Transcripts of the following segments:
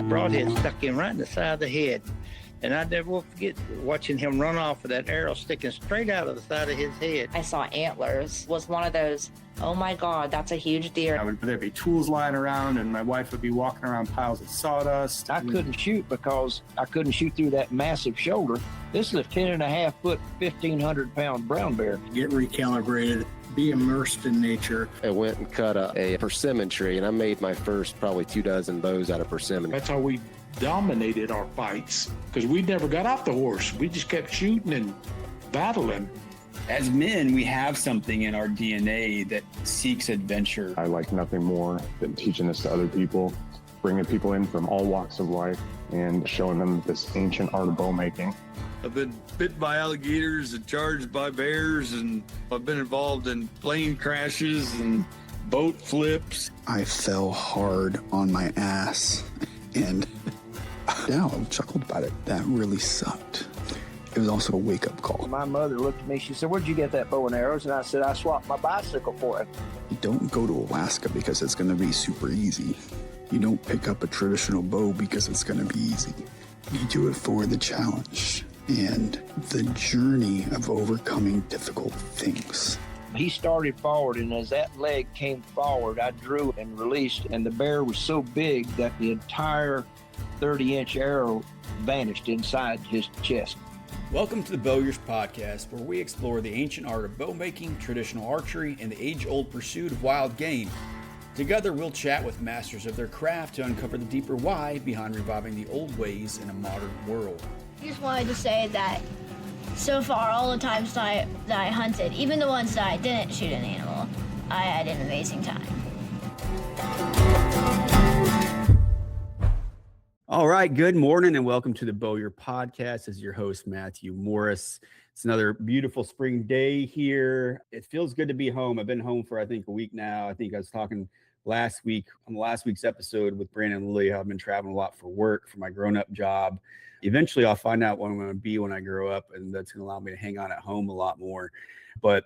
broadhead stuck him right in the side of the head. And I never will forget watching him run off with that arrow sticking straight out of the side of his head. I saw antlers, was one of those, oh my God, that's a huge deer. There'd be tools lying around, and my wife would be walking around piles of sawdust. I couldn't shoot because I couldn't shoot through that massive shoulder. This is a 10.5 foot, 1,500 pound brown bear. Get recalibrated, be immersed in nature. I went and cut a persimmon tree, and I made my first probably 24 bows out of persimmon. That's how we dominated our fights, because we never got off the horse. We just kept shooting and battling. As men, we have something in our DNA that seeks adventure. I like nothing more than teaching this to other people, bringing people in from all walks of life and showing them this ancient art of bow making. I've been bit by alligators and charged by bears, and I've been involved in plane crashes and boat flips. I fell hard on my ass, and yeah, I chuckled about it. That really sucked. It was also a wake-up call. My mother looked at me, she said, "Where'd you get that bow and arrows?" And I said, "I swapped my bicycle for it." You don't go to Alaska because it's going to be super easy. You don't pick up a traditional bow because it's going to be easy. You do it for the challenge and the journey of overcoming difficult things. He started forward, and as that leg came forward, I drew and released, and the bear was so big that the entire 30-inch arrow vanished inside his chest. Welcome to the Bowyer's podcast, where we explore the ancient art of bow making, traditional archery, and the age-old pursuit of wild game. Together, we'll chat with masters of their craft to uncover the deeper why behind reviving the old ways in a modern world. I just wanted to say that so far, all the times that I hunted, even the ones that I didn't shoot an animal, I had an amazing time. All right, good morning and welcome to the Bowyer podcast. As your host, Matthew Morris. It's another beautiful spring day here. It feels good to be home. I've been home for, I think, a week now. I think I was talking last week on last week's episode with Brandon and Lily. I've been traveling a lot for work, for my grown-up job. Eventually, I'll find out what I'm going to be when I grow up, and that's going to allow me to hang out at home a lot more. But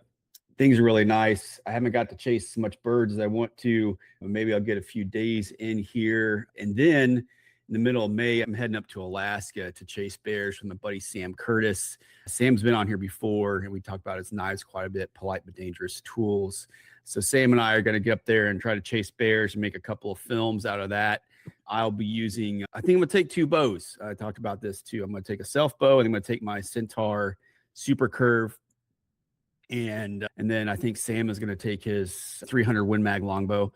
things are really nice. I haven't got to chase as much birds as I want to, but maybe I'll get a few days in here. And then in the middle of May, I'm heading up to Alaska to chase bears with my buddy Sam Curtis. Sam's been on here before, and we talked about his knives quite a bit, polite but dangerous tools. So Sam and I are going to get up there and try to chase bears and make a couple of films out of that. I'll be using, I think I'm going to take 2 bows. I talked about this too. I'm going to take a self bow, and I'm going to take my Centaur Super Curve. And then I think Sam is going to take his 300 Win Mag longbow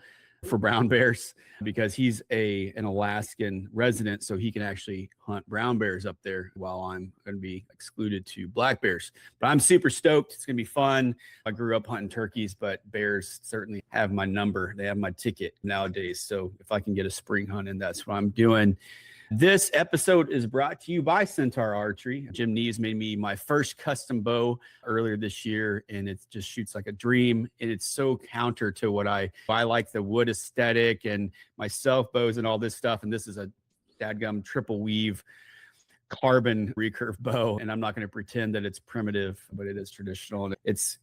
for brown bears, because he's an Alaskan resident, so he can actually hunt brown bears up there while I'm going to be excluded to black bears. But I'm super stoked. It's going to be fun. I grew up hunting turkeys, but bears certainly have my number. They have my ticket nowadays. So if I can get a spring hunt in, that's what I'm doing. This episode is brought to you by Centaur Archery. Jim Nees made me my first custom bow earlier this year, and it just shoots like a dream. And it's so counter to what I like the wood aesthetic and my self bows and all this stuff. And this is a dadgum triple weave carbon recurve bow. And I'm not going to pretend that it's primitive, but it is traditional. And it's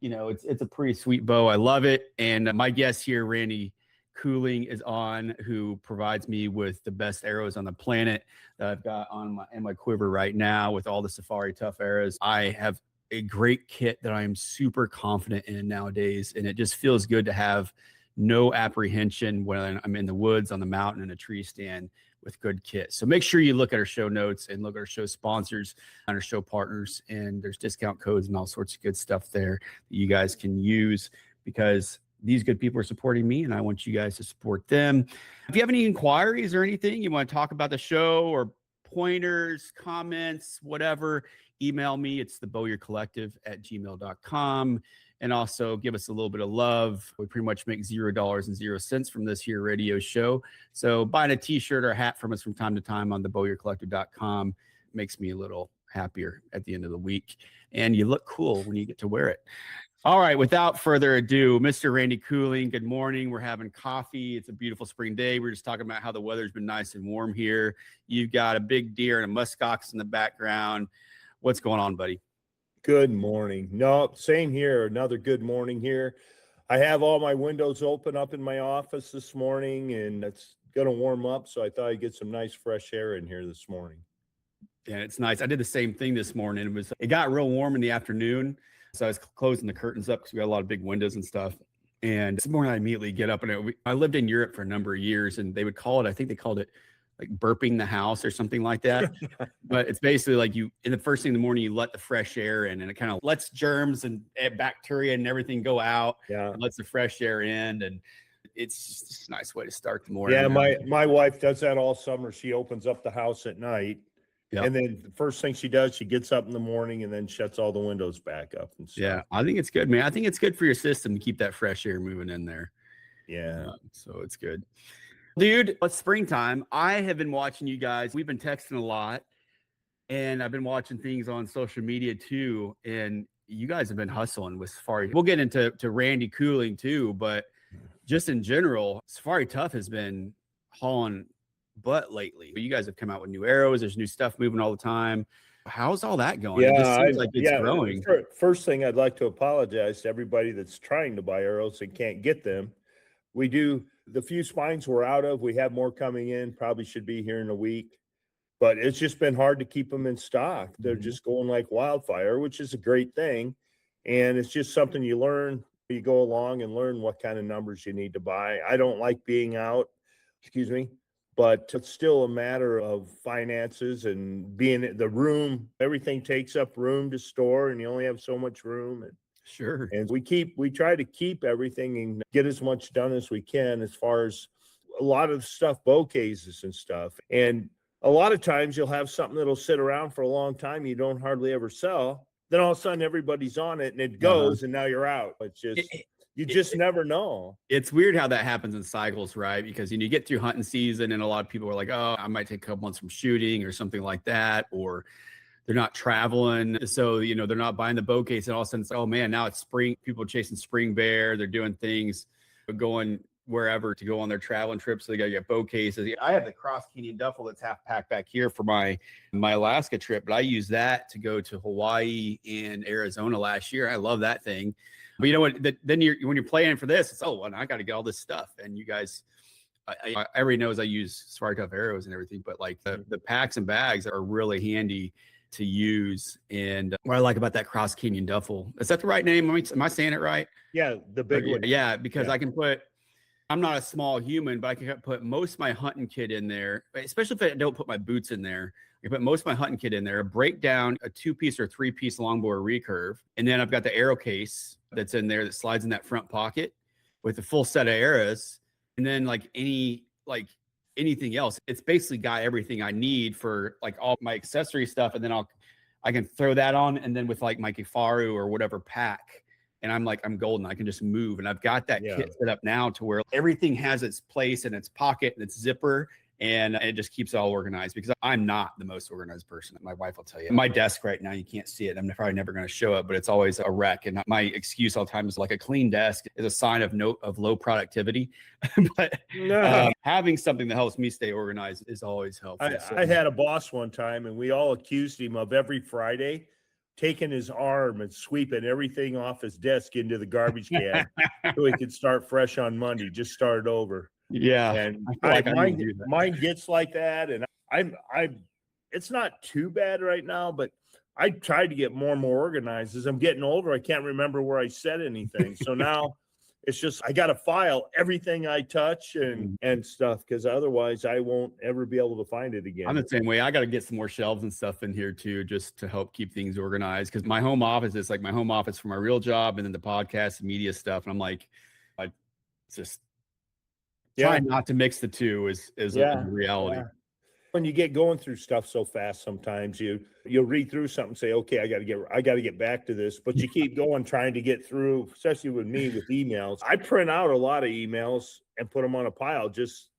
a pretty sweet bow. I love it. And my guest here, Randy Cooling, is on, who provides me with the best arrows on the planet that I've got in my quiver right now with all the Safari Tuff arrows. I have a great kit that I am super confident in nowadays, and it just feels good to have no apprehension when I'm in the woods, on the mountain, in a tree stand with good kit. So make sure you look at our show notes and look at our show sponsors and our show partners, and there's discount codes and all sorts of good stuff there that you guys can use, because these good people are supporting me, and I want you guys to support them. If you have any inquiries or anything you want to talk about the show, or pointers, comments, whatever, email me. It's thebowyercollective@gmail.com. And also give us a little bit of love. We pretty much make $0.00 from this here radio show. So buying a t-shirt or a hat from us from time to time on thebowyercollective.com makes me a little happier at the end of the week. And you look cool when you get to wear it. All right, without further ado, Mr. Randy Cooling, good morning. We're having coffee. It's a beautiful spring day. We're just talking about how the weather's been nice and warm here. You've got a big deer and a muskox in the background. What's going on, buddy? Good morning. No, same here. Another good morning here. I have all my windows open up in my office this morning, and it's going to warm up, so I thought I'd get some nice fresh air in here this morning. Yeah, it's nice. I did the same thing this morning. It got real warm in the afternoon, so I was closing the curtains up because we got a lot of big windows and stuff. And this morning I immediately get up, and I lived in Europe for a number of years, and they would call it, I think they called it like burping the house or something like that. But it's basically like in the first thing in the morning, you let the fresh air in, and it kind of lets germs and bacteria and everything go out. Yeah. And lets the fresh air in, and it's just a nice way to start the morning. Yeah, my wife does that all summer. She opens up the house at night. Yep. And then the first thing she does, she gets up in the morning and then shuts all the windows back up and stuff. Yeah, I think it's good, man. I think it's good for your system to keep that fresh air moving in there. Yeah. So it's good. Dude, it's springtime. I have been watching you guys. We've been texting a lot, and I've been watching things on social media too. And you guys have been hustling with Safari. We'll get into Randy Cooling too, but just in general, Safari Tuff has been hauling butt lately. You guys have come out with new arrows. There's new stuff moving all the time. How's all that going? Yeah, it just seems like it's growing. First thing, I'd like to apologize to everybody that's trying to buy arrows and can't get them. We do the few spines we're out of. We have more coming in. Probably should be here in a week, but it's just been hard to keep them in stock. They're just going like wildfire, which is a great thing, and it's just something you learn. You go along and learn what kind of numbers you need to buy. I don't like being out. Excuse me. But it's still a matter of finances and being in the room. Everything takes up room to store, and you only have so much room. And sure. And we try to keep everything and get as much done as we can as far as a lot of stuff, bow cases and stuff. And a lot of times you'll have something that'll sit around for a long time. You don't hardly ever sell. Then all of a sudden everybody's on it and it goes and now you're out. It's just... You just never know. It's weird how that happens in cycles, right? Because you get through hunting season and a lot of people are like, oh, I might take a couple months from shooting or something like that, or they're not traveling. So, they're not buying the bow case, and all of a sudden it's, oh man, now it's spring. People are chasing spring bear. They're doing things, going wherever to go on their traveling trips. So they got to get bow cases. I have the Cross Canyon duffel that's half packed back here for my Alaska trip, but I use that to go to Hawaii and Arizona last year. I love that thing. But you know what? Then when you're playing for this, it's well, I got to get all this stuff. And you guys, everybody knows I use Safari Tuff arrows and everything, but like the packs and bags are really handy to use. And what I like about that Cross Canyon duffel, is that the right name? Am I saying it right? Yeah, the big one. Yeah, because I can put. I'm not a small human, but I can put most of my hunting kit in there, especially if I don't put my boots in there. I put most of my hunting kit in there, break down a 2-piece or 3-piece longbow recurve. And then I've got the arrow case that's in there that slides in that front pocket with a full set of arrows. And then anything else, it's basically got everything I need for like all my accessory stuff. And then I can throw that on. And then with like my Kifaru or whatever pack, and I'm golden. I can just move. And I've got that kit set up now to where everything has its place and its pocket and its zipper. And it just keeps it all organized, because I'm not the most organized person. My wife will tell you. My desk right now, you can't see it. I'm probably never going to show it, but it's always a wreck. And my excuse all the time is like a clean desk is a sign of low productivity. But having something that helps me stay organized is always helpful. I had a boss one time, and we all accused him of every Friday taking his arm and sweeping everything off his desk into the garbage can so he could start fresh on Monday, just start over. Yeah. And mine gets like that. And it's not too bad right now, but I tried to get more and more organized. As I'm getting older, I can't remember where I said anything. So now it's just, I got to file everything I touch and stuff, because otherwise I won't ever be able to find it again. I'm the same way. I got to get some more shelves and stuff in here too, just to help keep things organized. Because my home office is like my home office for my real job, and then the podcast and media stuff. And I'm like, I just try not to mix the two is a reality. Yeah. When you get going through stuff so fast, sometimes you'll read through something and say, okay, I got to get back to this, but you keep going, trying to get through, especially with me with emails. I print out a lot of emails and put them on a pile just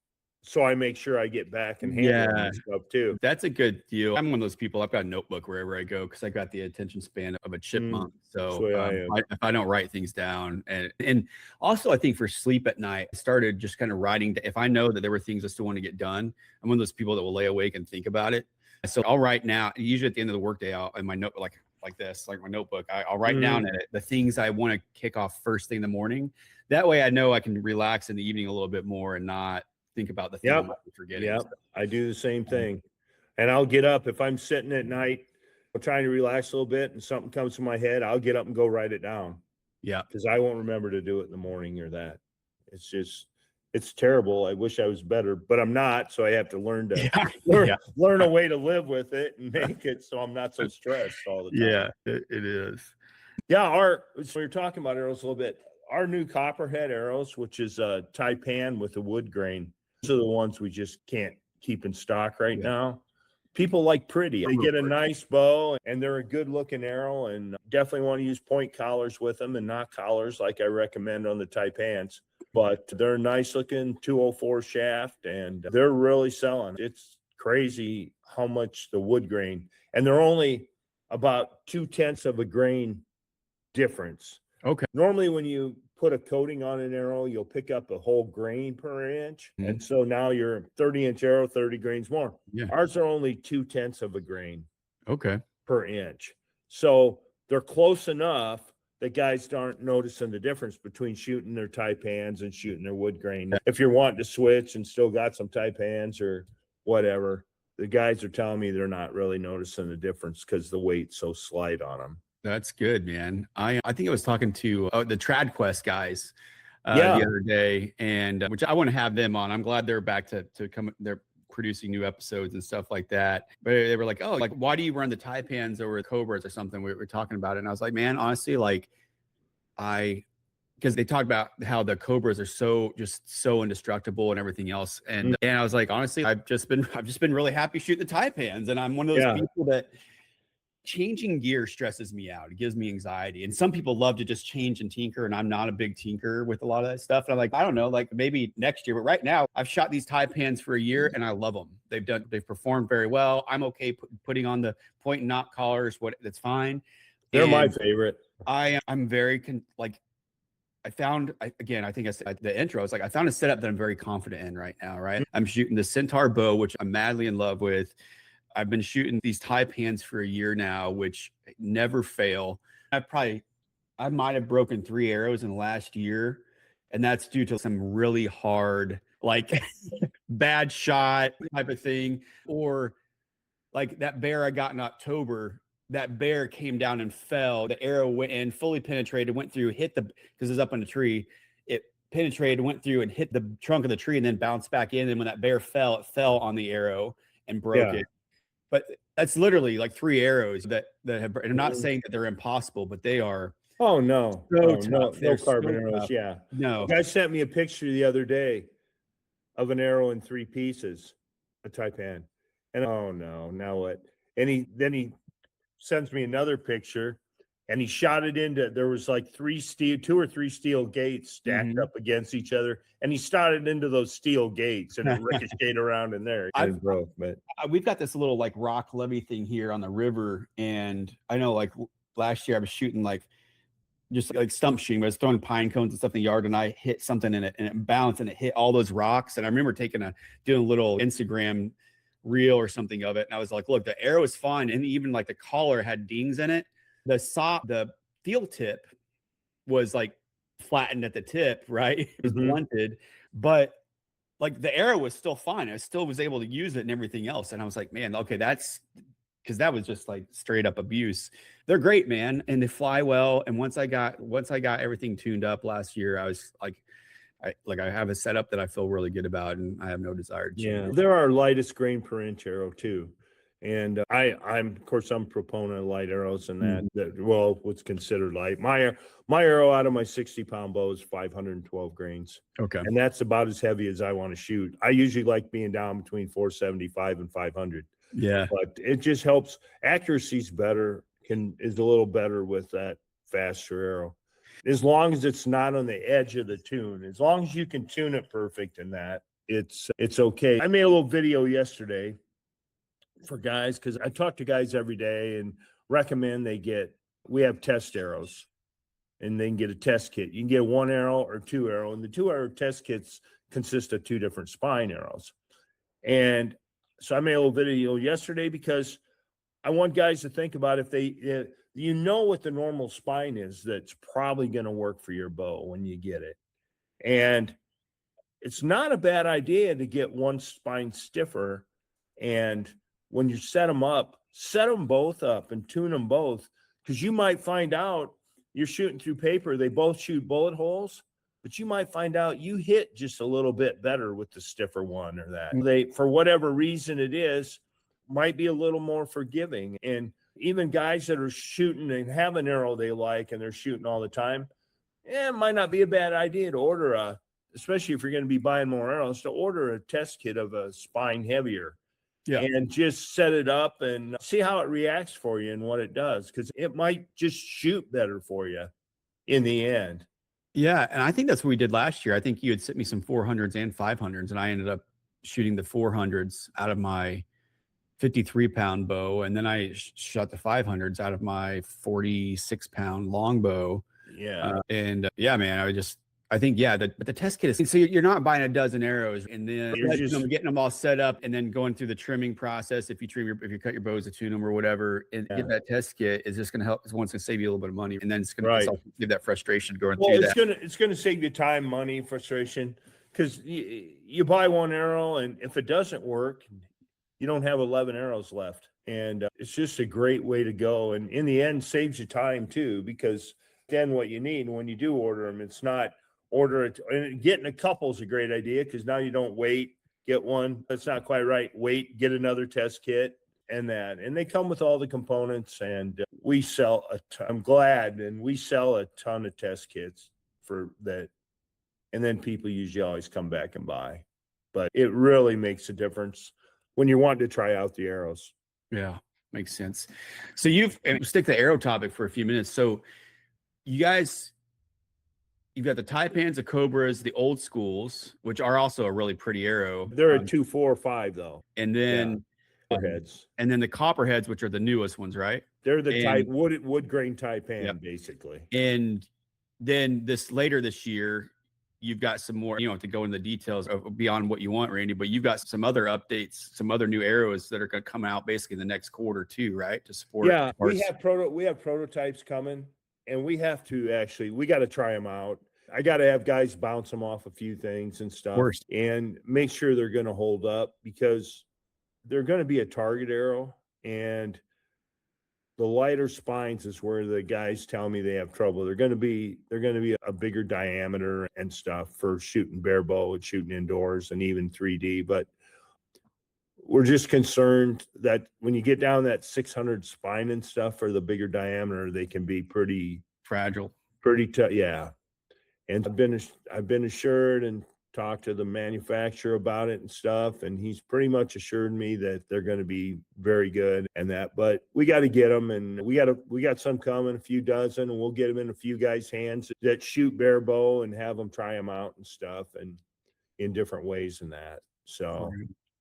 so I make sure I get back and handle them and stuff too. That's a good deal. I'm one of those people. I've got a notebook wherever I go because I got the attention span of a chipmunk. So if I don't write things down, and also I think for sleep at night, I started just kind of writing. If I know that there were things I still want to get done, I'm one of those people that will lay awake and think about it. So I'll write now. Usually at the end of the workday, in my note like this, like my notebook, I'll write down in it the things I want to kick off first thing in the morning. That way I know I can relax in the evening a little bit more and not think about the thing I might be forgetting. Yep. I do the same thing. And I'll get up if I'm sitting at night, I'm trying to relax a little bit and something comes to my head, I'll get up and go write it down. Yeah. Because I won't remember to do it in the morning or that. It's terrible. I wish I was better, but I'm not. So I have to learn to learn a way to live with it and make it so I'm not so stressed all the time. Yeah, it is. Yeah, so you're talking about arrows a little bit. Our new copperhead arrows, which is a taipan with a wood grain, those are the ones we just can't keep in stock right now. People like pretty. They get a nice bow and they're a good looking arrow, and definitely want to use point collars with them and not collars like I recommend on the taipans. But they're a nice looking 204 shaft and they're really selling. It's crazy how much the wood grain, and they're only about 0.2 of a grain difference. Okay. Normally when you put a coating on an arrow, you'll pick up a whole grain per inch. And so now your 30-inch arrow, 30 grains more. Yeah. Ours are only 0.2 of a grain per inch. So they're close enough that guys aren't noticing the difference between shooting their taipans and shooting their wood grain. If you're wanting to switch and still got some taipans or whatever, the guys are telling me they're not really noticing the difference because the weight's so slight on them. That's good, man. I think I was talking to the TradQuest guys the other day, and which I want to have them on. I'm glad they're back to come. They're producing new episodes and stuff like that. But they were like, oh, like, why do you run the taipans over the cobras or something? We were talking about it, and I was like, man, honestly, like because they talked about how the cobras are so indestructible and everything else, and I was like, honestly, I've just been really happy shooting the taipans, and I'm one of those people that changing gear stresses me out. It gives me anxiety. And some people love to just change and tinker, and I'm not a big tinker with a lot of that stuff. And I'm like, I don't know, like maybe next year, but right now I've shot these taipans for a year and I love them. They've performed very well. I'm okay putting on the point and knot collars. That's fine. They're my favorite. I'm very I think I said the intro, it's like I found a setup that I'm very confident in right now, right? I'm shooting the Centaur bow, which I'm madly in love with. I've been shooting these taipans for a year now, which never fail. I might have broken 3 arrows in the last year, and that's due to some really hard, like bad shot type of thing. Or like that bear I got in October, that bear came down and fell. The arrow went in, fully penetrated, went through, because it was up on the tree. It penetrated, went through and hit the trunk of the tree and then bounced back in. And when that bear fell, it fell on the arrow and broke it. But that's literally like 3 arrows that have, and I'm not saying that they're impossible, but they are. Oh, no. No Carbon arrows. Yeah. No. The guy sent me a picture the other day of an arrow in 3 pieces, a taipan. And oh, no, now what? And then he sends me another picture, and he shot it into, there was like 2 or 3 steel gates stacked up against each other, and he shot it into those steel gates, and it ricocheted around in there. We've got this little like rock levee thing here on the river, and I know like last year I was shooting just like stump shooting. I was throwing pine cones and stuff in the yard, and I hit something in it, and it bounced, and it hit all those rocks. And I remember doing a little Instagram reel or something of it, and I was like, look, the arrow is fine, and even like the collar had dings in it. The field tip was like flattened at the tip, right? It was blunted, but like the arrow was still fine. I still was able to use it and everything else. And I was like, man, okay, that's because that was just like straight up abuse. They're great, man, and they fly well. And once I got everything tuned up last year, I was like, I have a setup that I feel really good about, and I have no desire to change. Yeah, they're our lightest grain per inch arrow too. And I'm of course I'm a proponent of light arrows, and what's considered light. My arrow out of my 60-pound bow is 512 grains. Okay. And that's about as heavy as I want to shoot. I usually like being down between 475 and 500. Yeah. But it just helps. Accuracy's better, is a little better with that faster arrow. As long as it's not on the edge of the tune, as long as you can tune it perfect in that, it's okay. I made a little video yesterday for guys, because I talk to guys every day and recommend we have test arrows, and they can get a test kit. You can get 1 arrow or 2 arrow, and the 2 arrow test kits consist of 2 different spine arrows. And so I made a little video yesterday because I want guys to think about if they, what the normal spine is that's probably going to work for your bow when you get it. And it's not a bad idea to get one spine stiffer. And when you set them up, set them both up and tune them both, because you might find out you're shooting through paper. They both shoot bullet holes, but you might find out you hit just a little bit better with the stiffer one, or that they, for whatever reason it is, might be a little more forgiving. And even guys that are shooting and have an arrow they like and they're shooting all the time, it might not be a bad idea to order especially if you're going to be buying more arrows, to order a test kit of a spine heavier. Yeah. And just set it up and see how it reacts for you and what it does, because it might just shoot better for you in the end. Yeah. And I think that's what we did last year. I think you had sent me some 400s and 500s, and I ended up shooting the 400s out of my 53-pound bow. And then I shot the 500s out of my 46-pound longbow. Yeah. Yeah, man, I think, yeah, but the test kit is, so you're not buying a dozen arrows and then getting them all set up and then going through the trimming process. If you cut your bows to tune them or whatever, and get that test kit is just going to help. It's going to save you a little bit of money, and then it's going to give that frustration going through that. It's going to save you time, money, frustration, because you buy one arrow, and if it doesn't work, you don't have 11 arrows left. And it's just a great way to go. And in the end, saves you time too, because then what you need when you do order them, it's not order it. And getting a couple is a great idea, because now you don't wait, get one that's not quite right, wait, get another test kit, and they come with all the components. And we sell I'm glad, and we sell a ton of test kits for that. And then people usually always come back and buy, but it really makes a difference when you want to try out the arrows. Yeah, makes sense. So stick the arrow topic for a few minutes. So you guys, you've got the Taipans, the Cobras, the old schools, which are also a really pretty arrow. They're a 2, 4, 5 though. And then Copperheads. And then the Copperheads, which are the newest ones, right? They're the type wood grain Taipan, basically. And then later this year, you've got some more, you don't have to go into the details of beyond what you want, Randy, but you've got some other updates, some other new arrows that are going to come out basically in the next quarter too, right? To support. Yeah, we have prototypes coming, and we got to try them out. I got to have guys bounce them off a few things and stuff, and make sure they're going to hold up, because they're going to be a target arrow, and the lighter spines is where the guys tell me they have trouble. They're going to be a bigger diameter and stuff for shooting bare bow and shooting indoors and even 3D. But we're just concerned that when you get down that 600 spine and stuff for the bigger diameter, they can be pretty fragile, pretty tough. Yeah. And I've been assured and talked to the manufacturer about it and stuff, and he's pretty much assured me that they're going to be very good and that. But we got to get them, and we got some coming, a few dozen, and we'll get them in a few guys' hands that shoot bare bow and have them try them out and stuff, and in different ways and that. So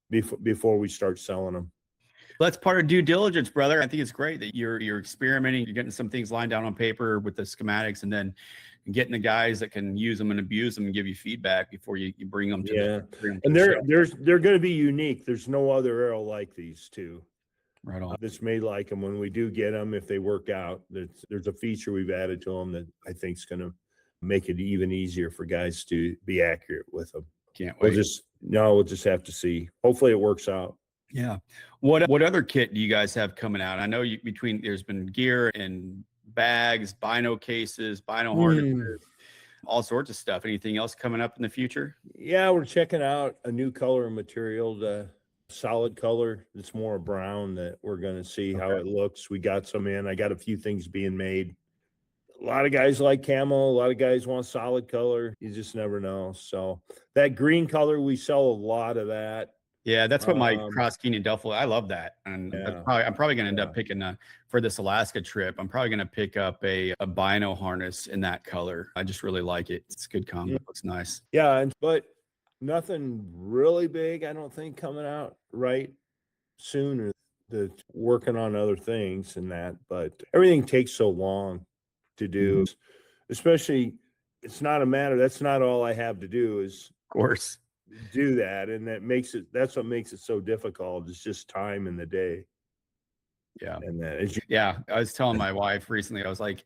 before we start selling them. Well, that's part of due diligence, brother. I think it's great that you're experimenting, you're getting some things lined down on paper with the schematics, and then getting the guys that can use them and abuse them and give you feedback before you bring them to and they're going to be unique. There's no other arrow like these two. Right on. That's made like them when we do get them, if they work out. There's a feature we've added to them that I think is going to make it even easier for guys to be accurate with them. Can't wait. We'll just have to see. Hopefully it works out. Yeah. What other kit do you guys have coming out? I know there's been gear and bags, bino cases, bino harnesses, all sorts of stuff. Anything else coming up in the future? Yeah, we're checking out a new color and material, the solid color. It's more brown, that we're going to see how it looks. We got some in. I got a few things being made. A lot of guys like camo. A lot of guys want solid color. You just never know. So that green color, we sell a lot of that. Yeah, that's what my Cross Canyon Duffel. I love that, and I'm probably going to end up picking for this Alaska trip. I'm probably going to pick up a bino harness in that color. I just really like it. It's a good combo. It looks nice. Yeah, but nothing really big, I don't think, coming out right soon. Or working on other things and that, but everything takes so long to do, especially. It's not a matter. That's not all I have to do. Is of course. Do that, and that's what makes it so difficult. It's just time in the day. Yeah. And that is I was telling my wife recently, I was like,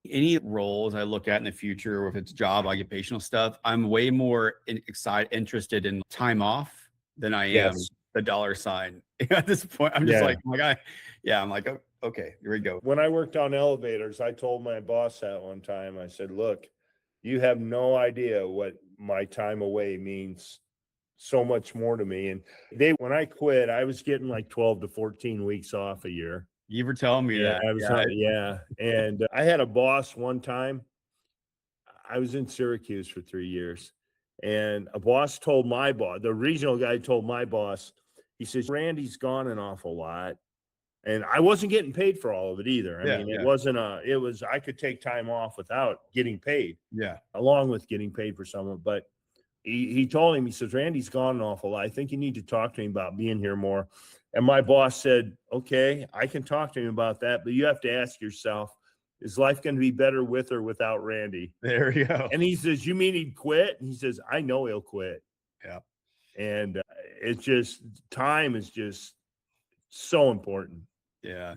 Any roles I look at in the future, or if it's job, occupational stuff, I'm way more interested in time off than I am the dollar sign. At this point, I'm just I'm like, oh, okay, here we go. When I worked on elevators, I told my boss that one time. I said, look, you have no idea what my time away means so much more to me. And when I quit, I was getting like 12 to 14 weeks off a year. You were telling me that. And I had a boss one time. I was in Syracuse for 3 years, and a boss told my boss, the regional guy told my boss, he says, Randy's gone an awful lot. And I wasn't getting paid for all of it either. I mean, it was, I could take time off without getting paid. Yeah. Along with getting paid for someone. But he told him, he says, Randy's gone an awful lot. I think you need to talk to him about being here more. And my boss said, okay, I can talk to him about that, but you have to ask yourself, is life going to be better with or without Randy? There you go. And he says, you mean he'd quit? And he says, I know he'll quit. Yeah. And it's just, time is just so important. Yeah.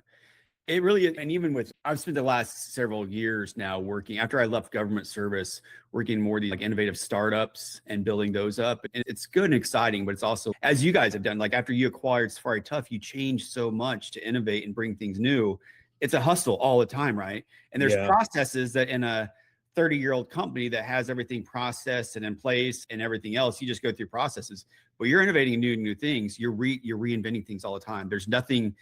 It really is. And even with, I've spent the last several years now working, after I left government service, working more these like innovative startups and building those up. And it's good and exciting, but it's also, as you guys have done, like after you acquired Safari Tuff, you changed so much to innovate and bring things new. It's a hustle all the time, right? And there's processes that in a 30-year-old company that has everything processed and in place and everything else, you just go through processes. But you're innovating new things. You're reinventing things all the time. There's nothing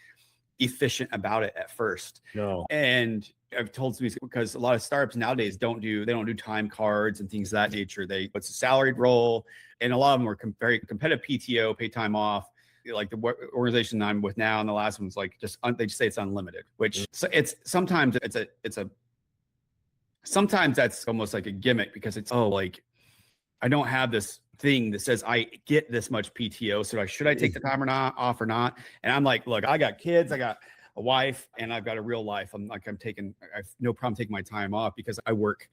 efficient about it at first. No. And I've told some, because a lot of startups nowadays they don't do time cards and things of that nature. It's a salaried role, and a lot of them are very competitive PTO, pay time off. Like the organization I'm with now, and the last one's like they just say it's unlimited, which it's sometimes that's almost like a gimmick, because it's like I don't have this thing that says I get this much PTO, so should I take the time off or not? And I'm like, look, I got kids, I got a wife, and I've got a real life. I have no problem taking my time off because I work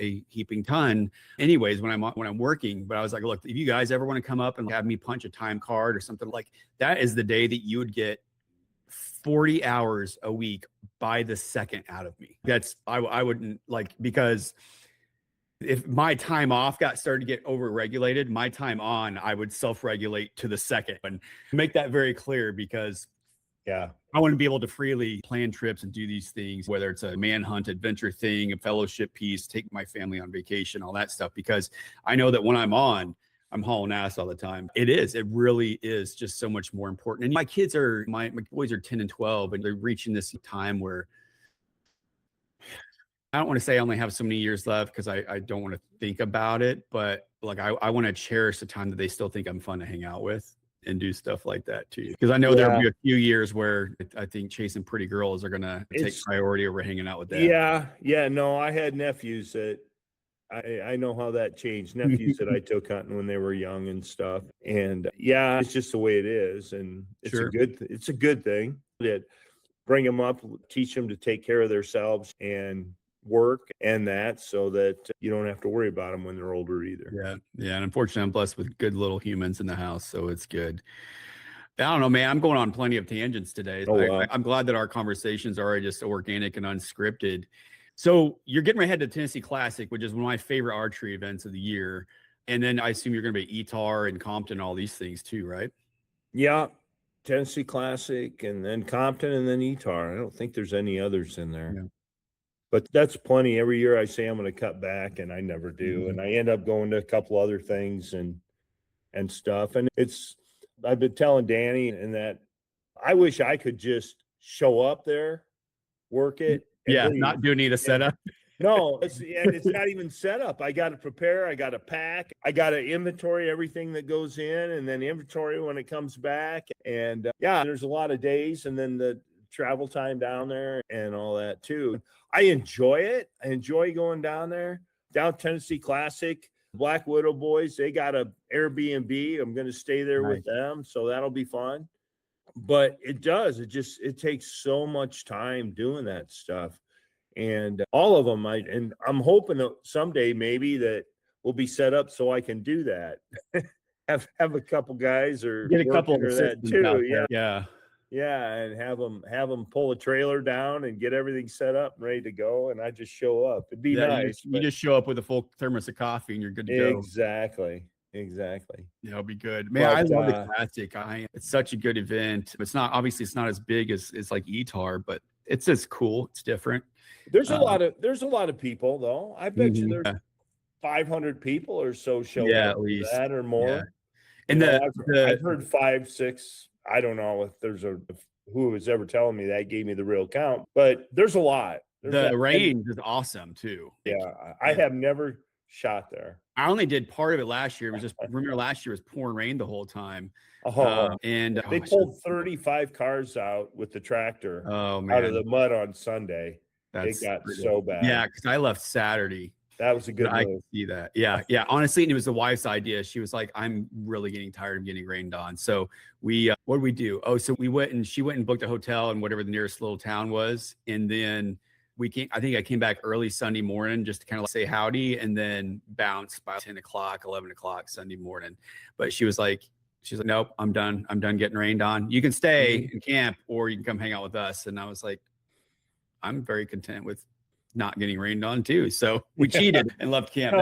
a heaping ton anyways when I'm working. But I was like, look, if you guys ever want to come up and have me punch a time card or something, like that is the day that you would get 40 hours a week by the second out of me. I wouldn't like, because if my time off started to get over-regulated, my time on, I would self-regulate to the second, and make that very clear, because I want to be able to freely plan trips and do these things, whether it's a manhunt adventure thing, a fellowship piece, take my family on vacation, all that stuff, because I know that when I'm on, I'm hauling ass all the time. It really is just so much more important. And my kids my boys are 10 and 12, and they're reaching this time where I don't want to say I only have so many years left, because I don't want to think about it, but like I want to cherish the time that they still think I'm fun to hang out with and do stuff like that too. Because I know there'll be a few years where I think chasing pretty girls are gonna take priority over hanging out with that. No, I had nephews that I know how that changed. Nephews that I took hunting when they were young and stuff. And it's just the way it is. And it's a good thing that bring them up, teach them to take care of themselves and work, and that, so that you don't have to worry about them when they're older either. Yeah. And unfortunately, I'm blessed with good little humans in the house, so it's good. I don't know, man. I'm going on plenty of tangents today. I'm glad that our conversations are just organic and unscripted. So you're getting ready to head to Tennessee Classic, which is one of my favorite archery events of the year. And then I assume you're going to be ETAR and Compton, all these things too, right? Yeah. Tennessee Classic, and then Compton, and then ETAR. I don't think there's any others in there. Yeah. But that's plenty. Every year I say I'm going to cut back, and I never do. Mm-hmm. And I end up going to a couple other things and stuff. And I've been telling Danny and that I wish I could just show up there, work it. Not do need a setup. No, it's not even set up. I got to prepare. I got to pack. I got to inventory everything that goes in, and then inventory when it comes back. And there's a lot of days, and then the travel time down there and all that too. I enjoy it. I enjoy going down there. Down Tennessee Classic, Black Widow boys, they got a Airbnb. I'm going to stay there with them, so that'll be fun. But it takes so much time doing that stuff. And all of them, I'm hoping that someday maybe that will be set up so I can do that. have a couple guys or get a couple of that too. Yeah. Yeah, and have them pull a trailer down and get everything set up and ready to go, and I just show up. It'd be nice. You just show up with a full thermos of coffee and you're good to go. Exactly. Yeah, it'll be good. Man, I love the Classic. It's such a good event. It's not as big as like ETAR, but it's just cool. It's different. There's a lot of people though. I bet you there's 500 people or so show up at least that or more. Yeah. And I've heard 5, 6. I don't know if who was ever telling me that gave me the real count, but there's a lot. The range is awesome too. Yeah, I have never shot there. I only did part of it last year. It was just remember last year was pouring rain the whole time. And they pulled 35 cars out with the tractor out of the mud on Sunday. It got so bad. Yeah, because I left Saturday. That was a good move. I can see that. Yeah. Honestly, and it was the wife's idea. She was like, I'm really getting tired of getting rained on. So we, what did we do? Oh, so she went and booked a hotel in whatever the nearest little town was. And then I think I came back early Sunday morning just to kind of say howdy and then bounced by 10 o'clock, 11 o'clock Sunday morning. But she's like, nope, I'm done. I'm done getting rained on. You can stay and camp or you can come hang out with us. And I was like, I'm very content with not getting rained on too. So we cheated and left camp.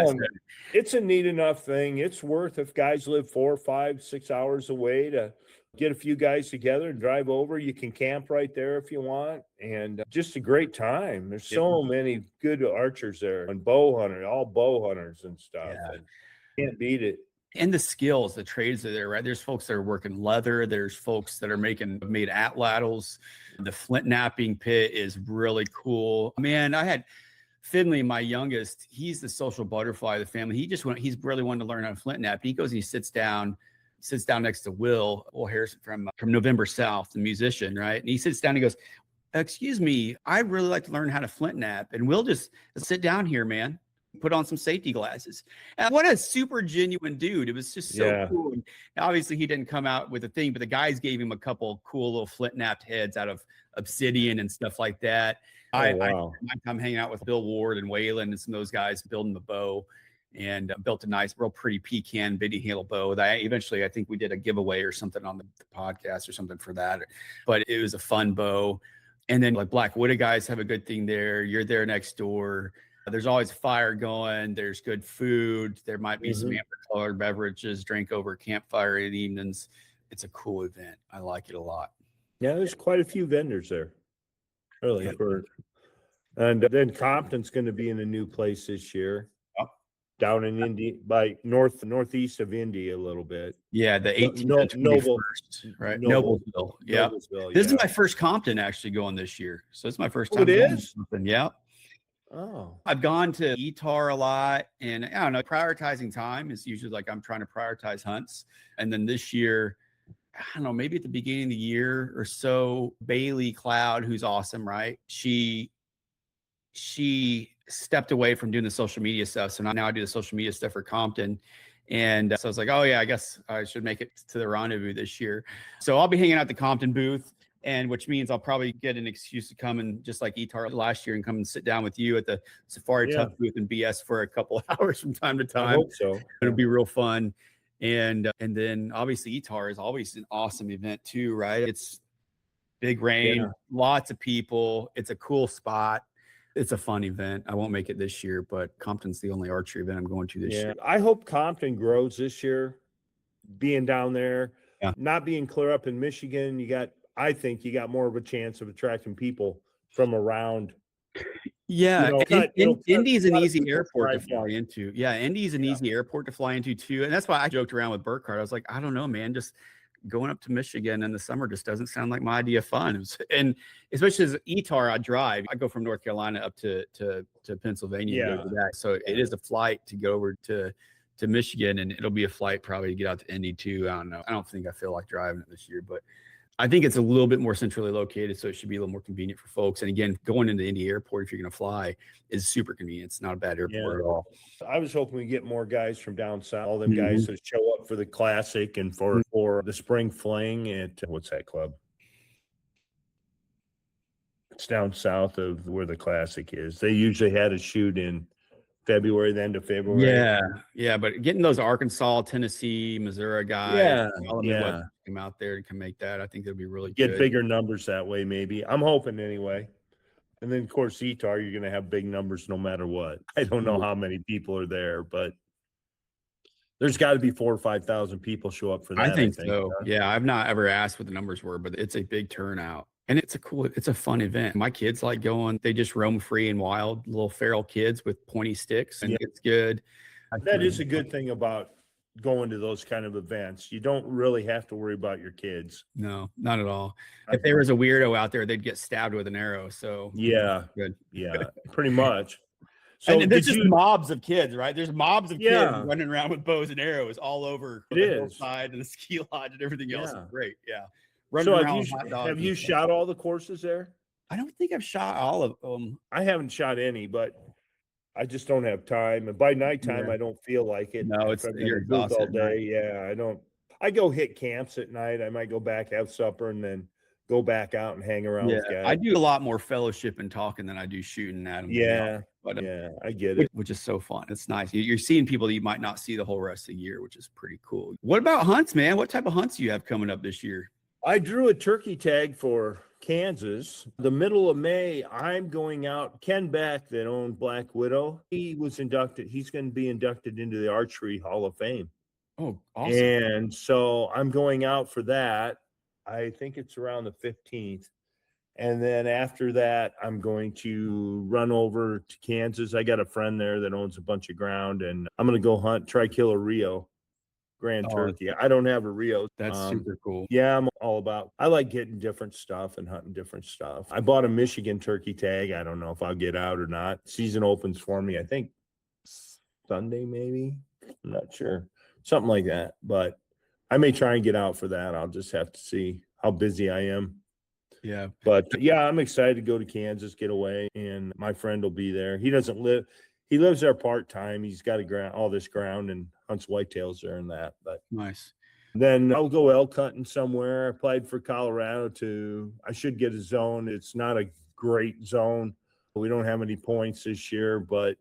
It's a neat enough thing. It's worth if guys live 4, 5, 6 hours away to get a few guys together and drive over. You can camp right there if you want. And just a great time. There's so many good archers there and all bow hunters and stuff. And can't beat it. And the skills, the trades are there, right? There's folks that are working leather. There's folks that are made atlatls. The flint knapping pit is really cool. Man, I had Finley, my youngest. He's the social butterfly of the family. He's really wanted to learn how to flint knap. He goes and he sits down next to Will Harrison from November South, the musician, right? And he sits down and he goes, excuse me, I'd really like to learn how to flint knap. And Will just sit down here, man. Put on some safety glasses. And what a super genuine dude. It was just so cool. And obviously he didn't come out with a thing, but the guys gave him a couple cool little flint knapped heads out of obsidian and stuff like that. I'm hanging out with Bill Ward and Waylon and some of those guys building the bow and built a nice, real pretty pecan bitty handle bow that I think we did a giveaway or something on the podcast or something for that, but it was a fun bow. And then like Blackwood guys have a good thing there. You're there next door. There's always fire going. There's good food. There might be some amber-colored beverages, drink over campfire in the evenings. It's a cool event. I like it a lot. Yeah, there's quite a few vendors there. Really. And then Compton's going to be in a new place this year. Down in Indy, by northeast of Indy a little bit. Yeah, the 18th and 21st, right? Noblesville. Yeah. This is my first Compton actually going this year. So it's my first time. It is? Yeah. Oh, I've gone to ETAR a lot, and I don't know, prioritizing time is usually like I'm trying to prioritize hunts. And then this year, I don't know, maybe at the beginning of the year or so, Bailey Cloud, who's awesome, right? She stepped away from doing the social media stuff. So now I do the social media stuff for Compton. And so I was like, oh yeah, I guess I should make it to the rendezvous this year. So I'll be hanging out at the Compton booth. And which means I'll probably get an excuse to come and just like ETAR last year and come and sit down with you at the Safari Tuff booth and BS for a couple hours from time to time. I hope so. It'll be real fun. And then obviously ETAR is always an awesome event too, right? It's big rain, lots of people. It's a cool spot. It's a fun event. I won't make it this year, but Compton's the only archery event I'm going to this year. I hope Compton grows this year. Being down there, not being clear up in Michigan, I think you got more of a chance of attracting people from around. Yeah, Indy's an easy airport to fly into. Yeah, Indy's an easy airport to fly into too. And that's why I joked around with Burkhardt. I was like, I don't know, man, just going up to Michigan in the summer just doesn't sound like my idea of fun. And especially as ETAR, I drive. I go from North Carolina up to Pennsylvania. And go to that. So it is a flight to go over to Michigan, and it'll be a flight probably to get out to Indy too. I don't know. I don't think I feel like driving it this year, but I think it's a little bit more centrally located, so it should be a little more convenient for folks. And again, going into Indy Airport, if you're going to fly, is super convenient. It's not a bad airport at all. I was hoping we get more guys from down south, all them guys that show up for the Classic and for the Spring Fling at, what's that club? It's down south of where the Classic is. They usually had a shoot in February, the end of February. Yeah. But getting those Arkansas, Tennessee, Missouri guys, all the Midwest come out there and can make that, I think that'd be really Get good. bigger numbers that way, maybe. I'm hoping anyway. And then, of course, ETAR, you're going to have big numbers no matter what. I don't know how many people are there, but there's got to be 4,000 or 5,000 people show up for that. I think so. Yeah, I've not ever asked what the numbers were, but it's a big turnout. And it's a fun event. My kids like going, they just roam free and wild, little feral kids with pointy sticks, and it's good. That is a good thing about going to those kind of events. You don't really have to worry about your kids. No, not at all. If there was a weirdo out there, they'd get stabbed with an arrow. So good. Yeah, pretty much. So and there's just mobs of kids, right? There's mobs of kids running around with bows and arrows all over the hillside and the ski lodge and everything else. It's great. Yeah. So have you shot all the courses there? I don't think I've shot all of them. I haven't shot any, but I just don't have time. And by nighttime, I don't feel like it. No, you're exhausted all day. Yeah, I don't. I go hit camps at night. I might go back, have supper, and then go back out and hang around with guys. I do a lot more fellowship and talking than I do shooting at them. But I get it. Which is so fun. It's nice. You're seeing people that you might not see the whole rest of the year, which is pretty cool. What about hunts, man? What type of hunts do you have coming up this year? I drew a turkey tag for Kansas. The middle of May, I'm going out. Ken Beck, that owned Black Widow, he was inducted. He's going to be inducted into the Archery Hall of Fame. Oh, awesome. And so I'm going out for that. I think it's around the 15th. And then after that, I'm going to run over to Kansas. I got a friend there that owns a bunch of ground, and I'm going to go hunt, try kill a Rio grand turkey. I don't have a Rio. That's super cool. Yeah, I'm all about, I like getting different stuff and hunting different stuff. I bought a Michigan turkey tag. I don't know if I'll get out or not. Season opens for me, I think Sunday, maybe. I'm not sure. Something like that. But I may try and get out for that. I'll just have to see how busy I am. Yeah. But yeah, I'm excited to go to Kansas, get away, and my friend will be there. He lives there part-time. He's got all this ground and hunts whitetails there and that. But nice. Then I'll go elk hunting somewhere. I applied for Colorado I should get a zone. It's not a great zone. We don't have any points this year, but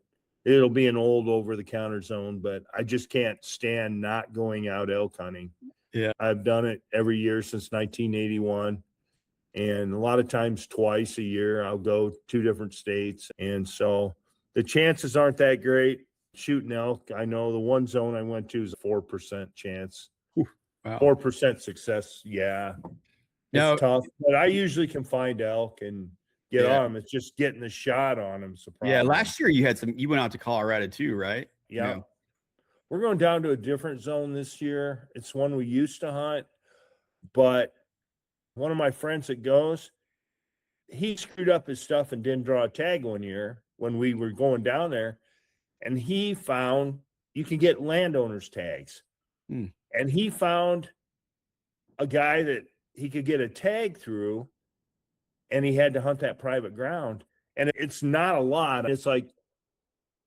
it'll be an old over-the-counter zone. But I just can't stand not going out elk hunting. Yeah. I've done it every year since 1981. And a lot of times twice a year, I'll go 2 different states. And so the chances aren't that great. Shooting elk, I know the one zone I went to is a 4% chance. Wow. 4% success. Yeah. It's tough. But I usually can find elk and get on them. It's just getting the shot on them. Yeah. Last year you went out to Colorado too, right? Yeah. We're going down to a different zone this year. It's one we used to hunt, but one of my friends that goes, he screwed up his stuff and didn't draw a tag one year when we were going down there. And he found you can get landowners tags. And he found a guy that he could get a tag through, and he had to hunt that private ground. And it's not a lot. It's like,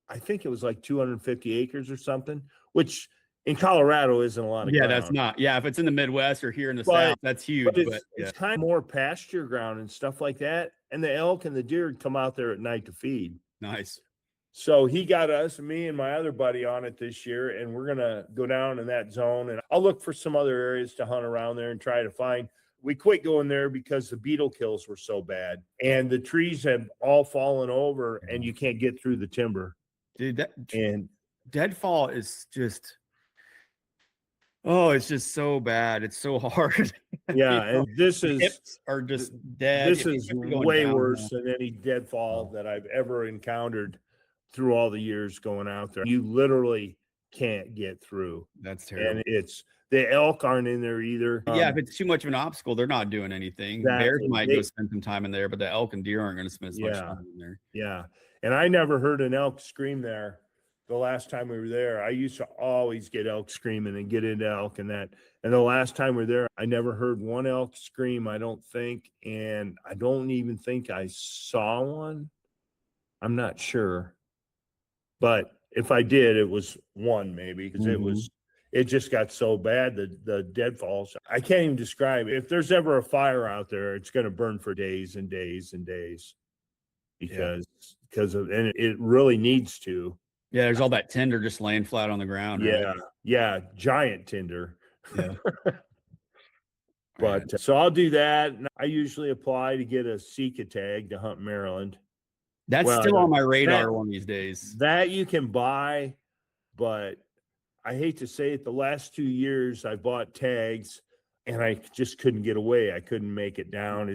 I think it was like 250 acres or something, which in Colorado isn't a lot of ground. That's not. Yeah, if it's in the Midwest or here in the South, that's huge. But it's kind of more pasture ground and stuff like that. And the elk and the deer come out there at night to feed. Nice. So he got me and my other buddy on it this year, and we're going to go down in that zone. And I'll look for some other areas to hunt around there and try to find. We quit going there because the beetle kills were so bad. And the trees have all fallen over, and you can't get through the timber. Dude, deadfall is just... Oh, it's just so bad. It's so hard. Yeah, and this are just dead. This is way worse than any deadfall that I've ever encountered through all the years going out there. You literally can't get through. That's terrible. And the elk aren't in there either. Yeah, if it's too much of an obstacle, they're not doing anything. Exactly. Bears might go spend some time in there, but the elk and deer aren't going to spend as much time in there. Yeah, and I never heard an elk scream there. The last time we were there, I used to always get elk screaming and get into elk and that. And the last time we were there, I never heard one elk scream, I don't think. And I don't even think I saw one. I'm not sure. But if I did, it was one maybe, because it just got so bad, the deadfalls. I can't even describe it. If there's ever a fire out there, it's going to burn for days and days and days because it really needs to. Yeah, there's all that tinder just laying flat on the ground. Yeah, Right? yeah, giant tinder. Yeah. But so I'll do that. And I usually apply to get a Sika tag to hunt Maryland. That's still on my radar one of these days. That you can buy, but I hate to say it, the last 2 years I bought tags and I just couldn't get away. I couldn't make it down.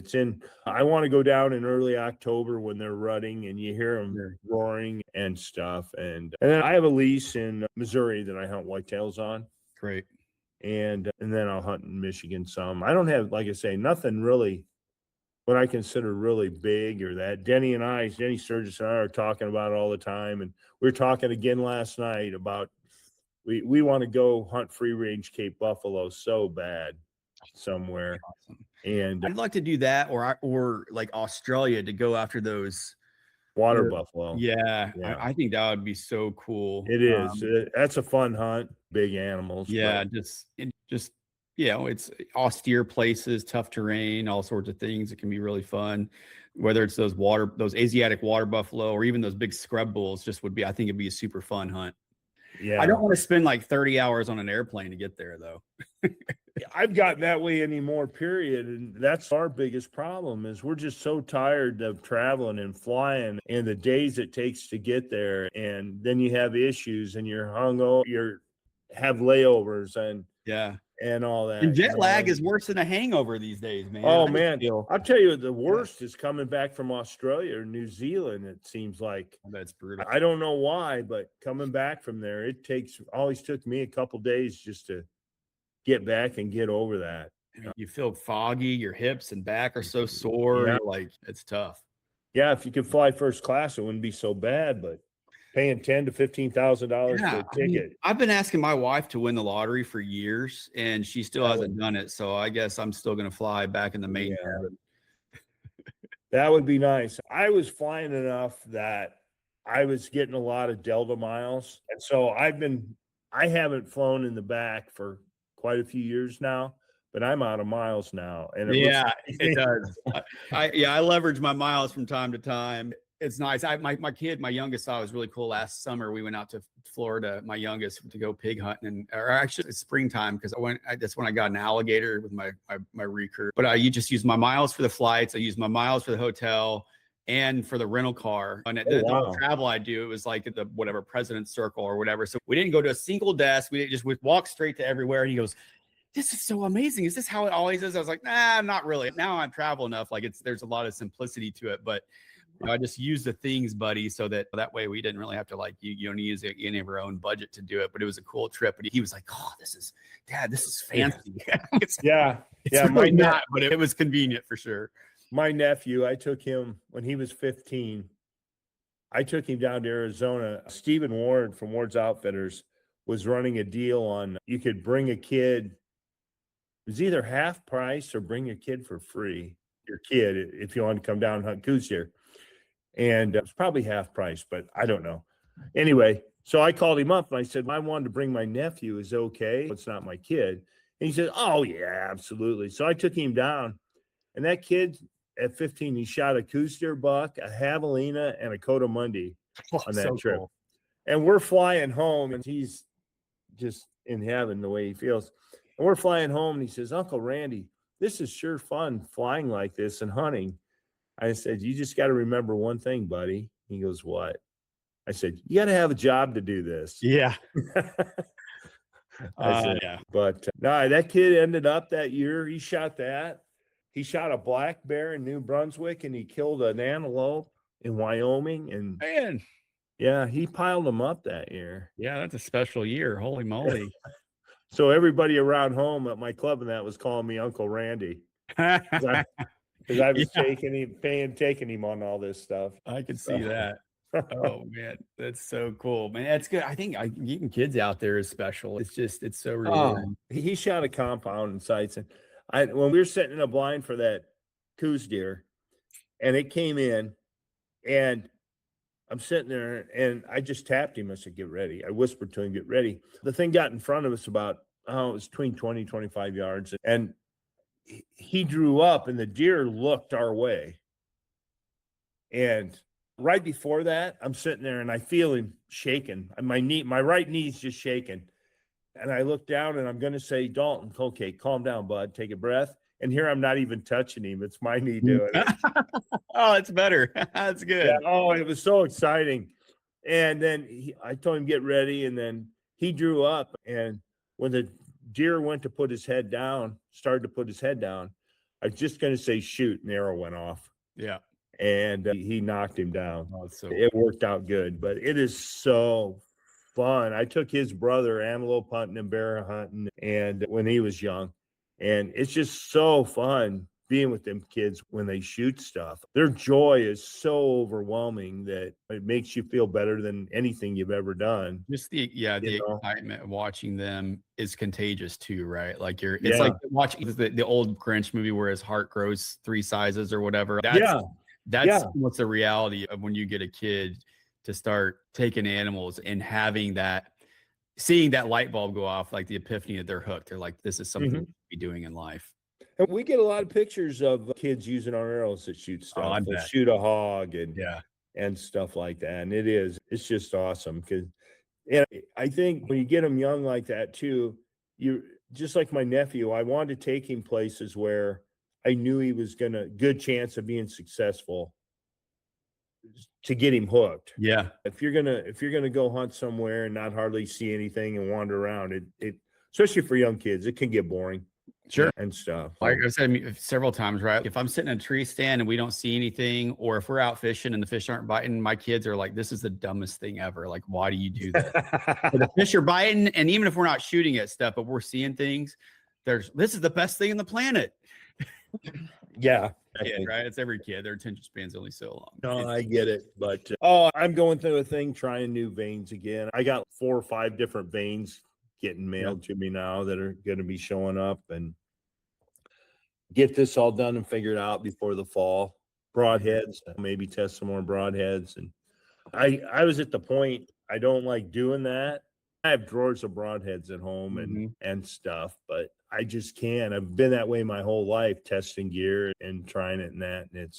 I want to go down in early October when they're rutting and you hear them roaring and stuff. And then I have a lease in Missouri that I hunt whitetails on. Great. And then I'll hunt in Michigan some. I don't have, like I say, nothing really what I consider really big or that. Denny Sturgis and I are talking about it all the time. And we were talking again last night about we want to go hunt free range Cape buffalo so bad somewhere. Awesome. And I'd like to do that or like Australia to go after those water buffalo. Yeah. I think that would be so cool. It is. That's a fun hunt. Big animals. Yeah. Just it's austere places, tough terrain, all sorts of things. It can be really fun. Whether it's those Asiatic water buffalo or even those big scrub bulls, I think it'd be a super fun hunt. Yeah. I don't want to spend like 30 hours on an airplane to get there though. I've gotten that way anymore, period. And that's our biggest problem is we're just so tired of traveling and flying and the days it takes to get there. And then you have issues and you're have layovers and all that. And jet lag is worse than a hangover these days, man. Oh man, I'll tell you, the worst is coming back from Australia or New Zealand. It seems like that's brutal. I don't know why, but coming back from there, always took me a couple days just to get back and get over that. You feel foggy, your hips and back are so sore. Yeah. Like it's tough. Yeah, if you could fly first class, it wouldn't be so bad, but paying $10,000 to $15,000 for a ticket. I've been asking my wife to win the lottery for years, and she still hasn't done it. So I guess I'm still going to fly back in the main cabin. That would be nice. I was flying enough that I was getting a lot of Delta miles, and so I haven't flown in the back for quite a few years now, but I'm out of miles now. And it does. I leverage my miles from time to time. It's nice. My youngest saw it was really cool last summer. We went out to Florida, my youngest, to go pig hunting, or actually it's springtime because that's when I got an alligator with my recurve. But you just use my miles for the flights. I use my miles for the hotel and for the rental car. And the travel I do, it was like at the whatever President's Circle or whatever. So we didn't go to a single desk. We just walk straight to everywhere. And he goes, "This is so amazing. Is this how it always is?" I was like, "Nah, not really. Now I'm travel enough. Like there's a lot of simplicity to it, but." I just use the things, buddy, so that way we didn't really have to you don't use any of our own budget to do it. But it was a cool trip. But he was like, "Oh, this is fancy." It's really not, but it was convenient for sure. My nephew, I took him when he was 15. I took him down to Arizona. Stephen Ward from Ward's Outfitters was running a deal on you could bring a kid. It was either half price or bring your kid for free. Your kid, if you want to come down and hunt goose deer. And it was probably half price, but I don't know. Anyway, so I called him up and I said, I wanted to bring my nephew. Is it okay? It's not my kid. And he said, "Oh, yeah, absolutely." So I took him down. And that kid at 15, he shot a goose deer buck, a javelina, and a coatimundi on that trip. Cool. And we're flying home, and he's just in heaven the way he feels. And we're flying home, and he says, "Uncle Randy, this is sure fun flying like this and hunting." I said, "You just got to remember one thing, buddy." He goes, "What?" I said, "You got to have a job to do this." Yeah. But no, that kid ended up that year. He shot that. He shot a black bear in New Brunswick, and he killed an antelope in Wyoming. And man, yeah, he piled them up that year. Yeah, that's a special year. Holy moly. So everybody around home at my club and that was calling me Uncle Randy. Because I was taking him on all this stuff. I could see that. Oh man, that's so cool, man. That's good. I think getting kids out there is special. It's so rewarding. He shot a compound in sights, and when we were sitting in a blind for that coos deer, and it came in, and I'm sitting there, and I just tapped him. I said, "Get ready." I whispered to him, "Get ready." The thing got in front of us about it was between 20, 25 yards, and he drew up and the deer looked our way. And right before that, I'm sitting there and I feel him shaking. And my right knee's just shaking. And I look down and I'm going to say, Dalton, okay, calm down, bud. Take a breath. And here I'm not even touching him. It's my knee doing it. Oh, it's better. That's good. Yeah. Oh, it was so exciting. And then I told him, get ready. And then he drew up. And when the deer went to put his head down, started to put his head down, I was just going to say, shoot, and the arrow went off. Yeah. And he knocked him down. Oh, so it worked out good, but it is so fun. I took his brother antelope hunting and bear hunting, and when he was young, and it's just so fun being with them kids when they shoot stuff. Their joy is so overwhelming that it makes you feel better than anything you've ever done. Just the excitement of watching them is contagious too, right? Like it's Yeah. like watching the old Grinch movie where his heart grows 3 sizes or whatever. That's what's the reality of when you get a kid to start taking animals and having that, seeing that light bulb go off, like the epiphany that they're hooked. They're like, this is something to be doing in life. And we get a lot of pictures of kids using our arrows that shoot stuff. I They'll bet. shoot a hog and Yeah. and stuff like that. And it's just awesome because, and I think when you get them young like that too, you just like my nephew, I wanted to take him places where I knew he was good chance of being successful to get him hooked. Yeah. If you're gonna go hunt somewhere and not hardly see anything and wander around, it especially for young kids, it can get boring. Sure. And stuff. Like I said several times, right? If I'm sitting in a tree stand and we don't see anything, or if we're out fishing and the fish aren't biting, my kids are like, this is the dumbest thing ever. Like, why do you do that? But the fish are biting, and even if we're not shooting at stuff, but we're seeing things, this is the best thing on the planet. Yeah. Right. It's every kid. Their attention span's only so long. No, I get it. But I'm going through a thing trying new veins again. I got 4 or 5 different veins getting mailed to me now that are going to be showing up, and get this all done and figured out before the fall. Broadheads, maybe test some more broadheads. And I was at the point, I don't like doing that. I have drawers of broadheads at home and stuff, but I just can't. I've been that way my whole life, testing gear and trying it and that. And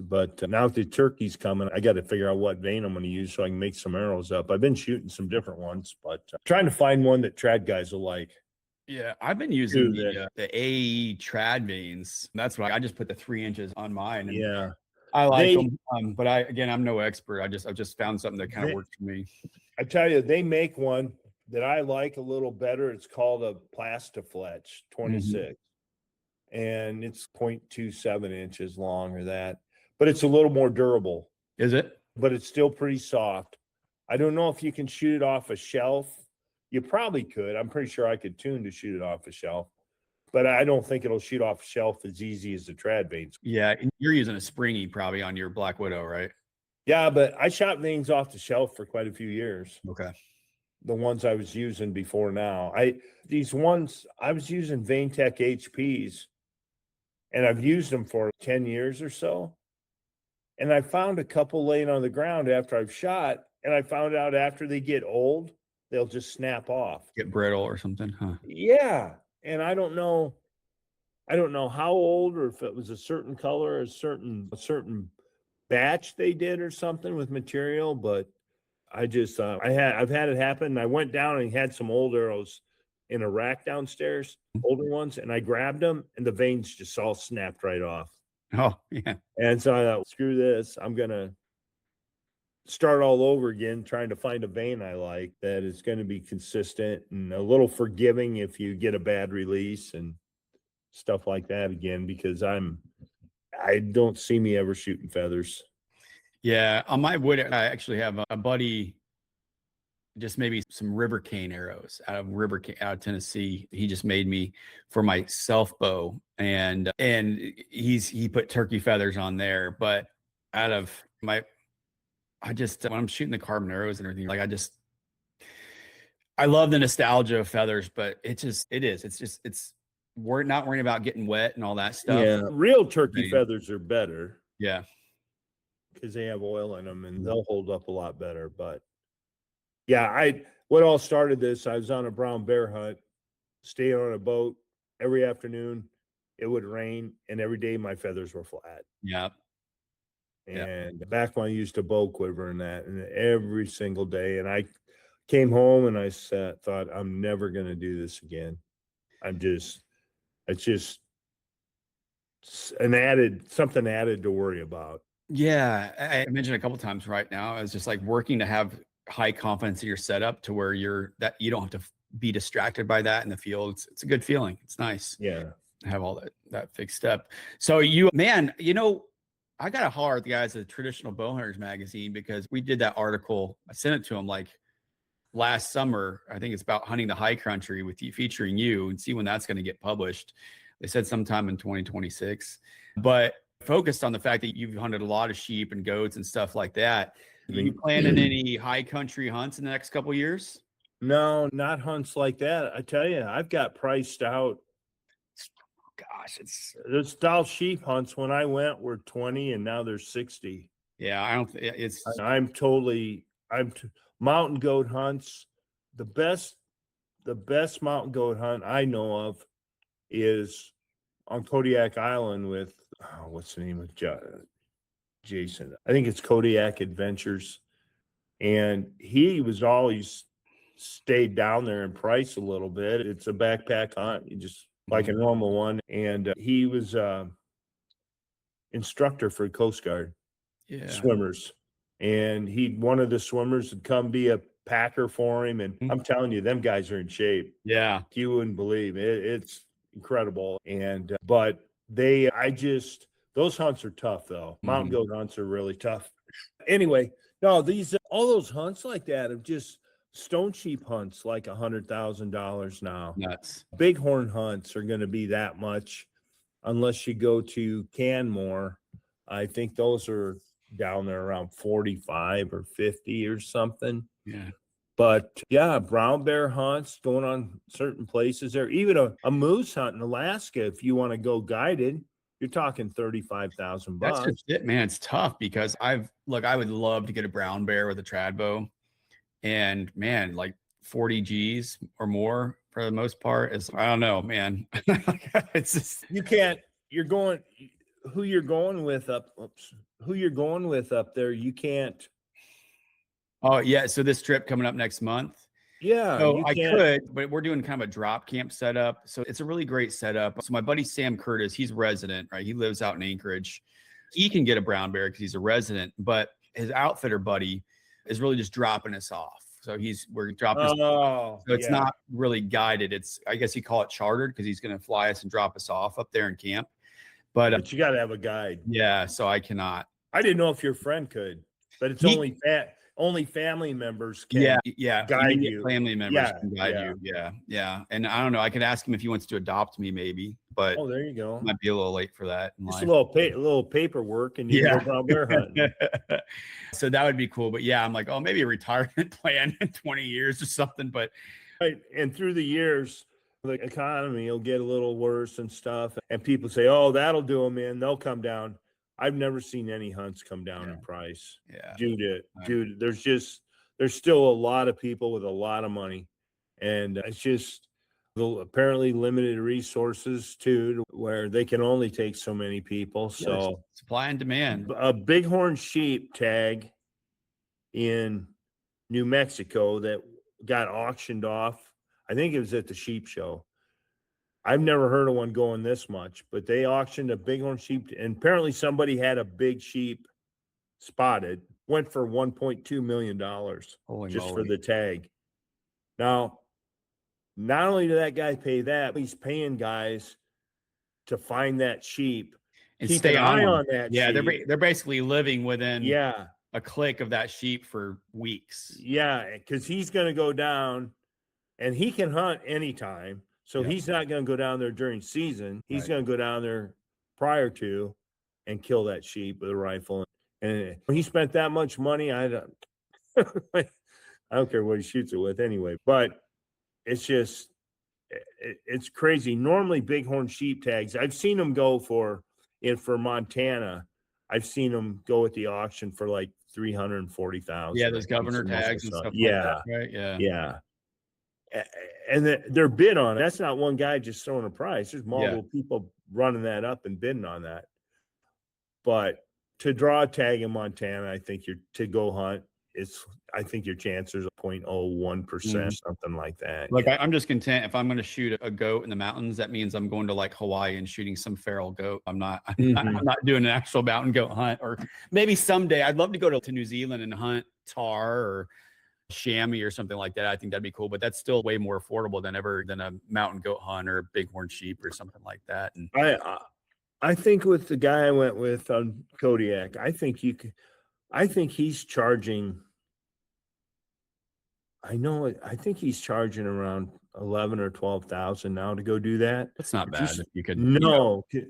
but now that the turkey's coming, I got to figure out what vein I'm going to use so I can make some arrows up. I've been shooting some different ones, but trying to find one that trad guys will like. Yeah, I've been using the AE trad veins. That's why I just put the 3 inches on mine. And yeah, I like them, but I'm no expert. I've just found something that kind of works for me. I tell you, they make one that I like a little better. It's called a Plastifletch 26, and it's 0.27 inches long or that, but it's a little more durable. Is it? But it's still pretty soft. I don't know if you can shoot it off a shelf. You probably could. I'm pretty sure I could tune to shoot it off a shelf, but I don't think it'll shoot off a shelf as easy as the trad veins. Yeah, and you're using a springy probably on your Black Widow, right? Yeah, but I shot veins off the shelf for quite a few years. Okay. The ones I was using before now. These ones I was using VeinTech HPs, and I've used them for 10 years or so. And I found a couple laying on the ground after I've shot, and I found out after they get old, they'll just snap off. Get brittle or something, huh? Yeah. And I don't know how old, or if it was a certain color, a certain batch they did or something with material, but I just I've had it happen. I went down and had some old arrows in a rack downstairs, older ones, and I grabbed them and the veins just all snapped right off. Oh, yeah. And so I thought, screw this. I'm gonna start all over again, trying to find a vein I like that is going to be consistent and a little forgiving if you get a bad release and stuff like that again, because I don't see me ever shooting feathers. Yeah, on my wood, I actually have a buddy, just maybe some river cane arrows out of Tennessee. He just made me for my self bow, and he put turkey feathers on there. But out of when I'm shooting the carbon arrows and everything, like I love the nostalgia of feathers, but we're not worrying about getting wet and all that stuff. Yeah, real turkey feathers are better. Yeah. Because they have oil in them and they'll hold up a lot better. But yeah, what all started this, I was on a brown bear hunt, staying on a boat every afternoon. It would rain, and every day my feathers were flat. Yeah. And back when I used a bow quiver and that, and every single day. And I came home and I thought, I'm never going to do this again. It's just something added to worry about. Yeah. I mentioned a couple times right now, it's just like working to have high confidence in your setup to where you don't have to be distracted by that in the field. It's a good feeling. It's nice. Yeah. Have all that fixed up. So I got to holler at the guys at the Traditional Bowhunters magazine, because we did that article. I sent it to them like last summer. I think it's about hunting the high country with you, featuring you, and see when that's going to get published. They said sometime in 2026, but focused on the fact that you've hunted a lot of sheep and goats and stuff like that. Are you planning any high country hunts in the next couple of years? No, not hunts like that. I tell you, I've got priced out. Gosh, the style sheep hunts when I went were 20 and now they're 60. Yeah, I don't it's mountain goat hunts. The best mountain goat hunt I know of is on Kodiak Island with what's the name of Jason? I think it's Kodiak Adventures. And he was always stayed down there in price a little bit. It's a backpack hunt. You just like a normal one. And he was instructor for Coast Guard swimmers. And one of the swimmers would come be a packer for him. And I'm telling you, them guys are in shape. Yeah. You wouldn't believe it. It's incredible. And, but those hunts are tough though. Mountain goat hunts are really tough. Anyway, no, all those hunts like that are just stone sheep hunts, like $100,000 now. Nuts. Bighorn hunts are going to be that much unless you go to Canmore. I think those are down there around 45 or 50 or something. Yeah. But yeah, brown bear hunts going on certain places there. Even a moose hunt in Alaska, if you want to go guided, you're talking $35,000. That's just it, man. It's tough because I would love to get a brown bear with a trad bow, and man, like 40 G's or more for the most part is, I don't know, man. It's just, who you're going with up there. You can't. Oh yeah. So this trip coming up next month. Yeah, so I could, but we're doing kind of a drop camp setup. So it's a really great setup. So my buddy Sam Curtis, he's resident, right? He lives out in Anchorage. He can get a brown bear because he's a resident, but his outfitter buddy is really just dropping us off. So we're dropping us off. So it's not really guided. It's, I guess you call it chartered, because he's going to fly us and drop us off up there in camp. But you got to have a guide. Yeah. So I cannot. I didn't know if your friend could, but it's only family members can guide you. Family members can guide you. Yeah. And I don't know. I could ask him if he wants to adopt me, maybe. But there you go. Might be a little late for that. Just a little paperwork, and you go brown bear hunting. So that would be cool. But yeah, I'm like, maybe a retirement plan in 20 years or something. But and through the years, the economy will get a little worse and stuff, and people say, "Oh, that'll do them in. They'll come down." I've never seen any hunts come down in price. Yeah. Dude, there's still a lot of people with a lot of money. And it's just apparently limited resources too, where they can only take so many people. So supply and demand. A bighorn sheep tag in New Mexico that got auctioned off. I think it was at the sheep show. I've never heard of one going this much, but they auctioned a bighorn sheep, and apparently somebody had a big sheep spotted, went for $1.2 million just for the tag. Now, not only did that guy pay that, he's paying guys to find that sheep and keep stay an eye on that. Yeah, sheep. they're basically living within a click of that sheep for weeks. Yeah, because he's going to go down, and he can hunt anytime. So he's not going to go down there during season. He's going to go down there prior to and kill that sheep with a rifle. And when he spent that much money, I don't care what he shoots it with anyway. But it's just, it's crazy. Normally, bighorn sheep tags, I've seen them go for Montana. I've seen them go at the auction for like $340,000. Yeah, those governor tags and stuff. Like that, right? Yeah. And they're bid on it. That's not one guy just throwing a price. There's multiple people running that up and bidding on that. But to draw a tag in Montana, I think to go hunt, I think your chances are 0.01%, something like that. Like I'm just content if I'm going to shoot a goat in the mountains. That means I'm going to like Hawaii and shooting some feral goat. I'm not doing an actual mountain goat hunt. Or maybe someday I'd love to go to New Zealand and hunt tahr or chamois or something like that. I think that'd be cool, but that's still way more affordable than a mountain goat hunt or bighorn sheep or something like that. And I think with the guy I went with on Kodiak, I think he's charging. I think he's charging around 11 or 12,000 now to go do that. That's not bad. If you could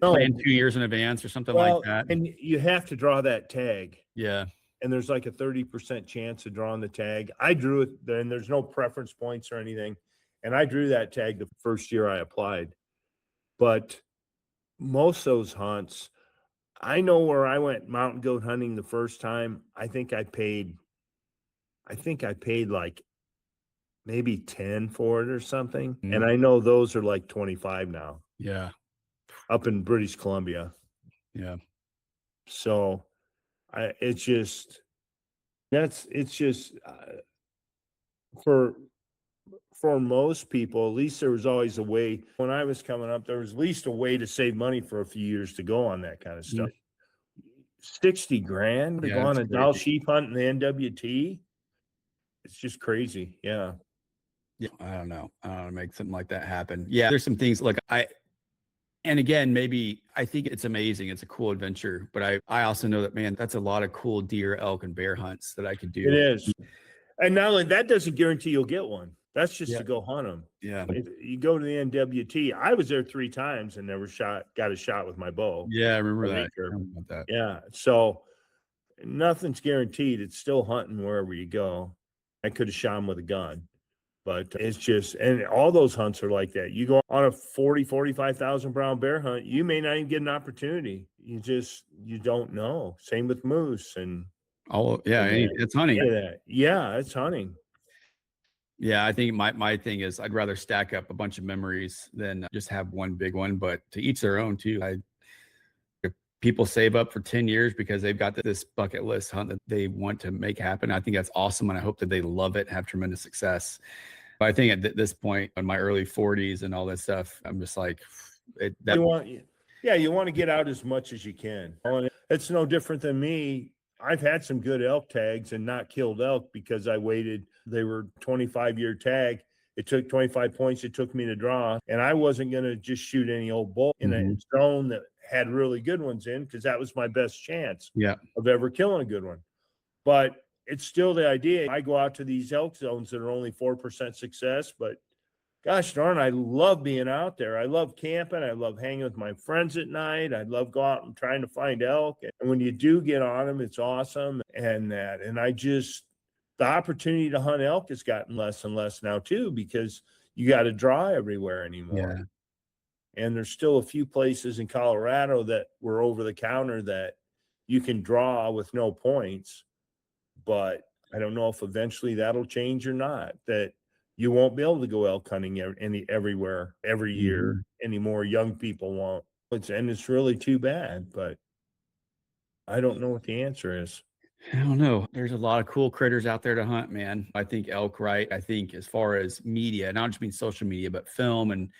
plan 2 years in advance or something like that. And you have to draw that tag. Yeah. And there's like a 30% chance of drawing the tag. I drew it, and there's no preference points or anything. And I drew that tag the first year I applied. But most of those hunts, I know where I went mountain goat hunting the first time. I think I paid like maybe 10 for it or something. And I know those are like 25 now. Yeah. Up in British Columbia. Yeah. So it's just for most people, at least there was always a way. When I was coming up, there was at least a way to save money for a few years to go on that kind of stuff. 60 grand to go on a Doll sheep hunt in the NWT. It's just crazy. Yeah. Yeah. I don't know. Make something like that happen. Yeah. There's some things like and again, maybe I think it's amazing. It's a cool adventure, but I also know that, man, that's a lot of cool deer, elk, and bear hunts that I could do. It is. And not only that doesn't guarantee you'll get one. That's just to go hunt them. Yeah. You go to the NWT. I was there 3 times and never got a shot with my bow. Yeah, I remember that. Yeah. So nothing's guaranteed. It's still hunting wherever you go. I could have shot him with a gun, but it's just, and all those hunts are like that. You go on a 45,000 brown bear hunt, you may not even get an opportunity. You don't know. Same with moose and it's hunting. Yeah, it's hunting. Yeah, I think my thing is I'd rather stack up a bunch of memories than just have one big one, but to each their own too. If people save up for 10 years because they've got this bucket list hunt that they want to make happen, I think that's awesome. And I hope that they love it and have tremendous success. But I think at this point in my early 40s and all that stuff, I'm just like, you want to get out as much as you can. It's no different than me. I've had some good elk tags and not killed elk because I waited. They were 25-year tag. It took 25 points. It took me to draw. And I wasn't going to just shoot any old bull in a zone that had really good ones in, because that was my best chance of ever killing a good one. But it's still the idea. I go out to these elk zones that are only 4% success, but gosh darn, I love being out there. I love camping. I love hanging with my friends at night. I love going out and trying to find elk. And when you do get on them, it's awesome. And the opportunity to hunt elk has gotten less and less now too, because you got to draw everywhere anymore. Yeah. And there's still a few places in Colorado that were over the counter that you can draw with no points. But I don't know if eventually that'll change or not, that you won't be able to go elk hunting everywhere every year anymore. Young people won't. It's really too bad, but I don't know what the answer is. I don't know. There's a lot of cool critters out there to hunt, man. I think elk, right? I think as far as media, not just mean social media, but film and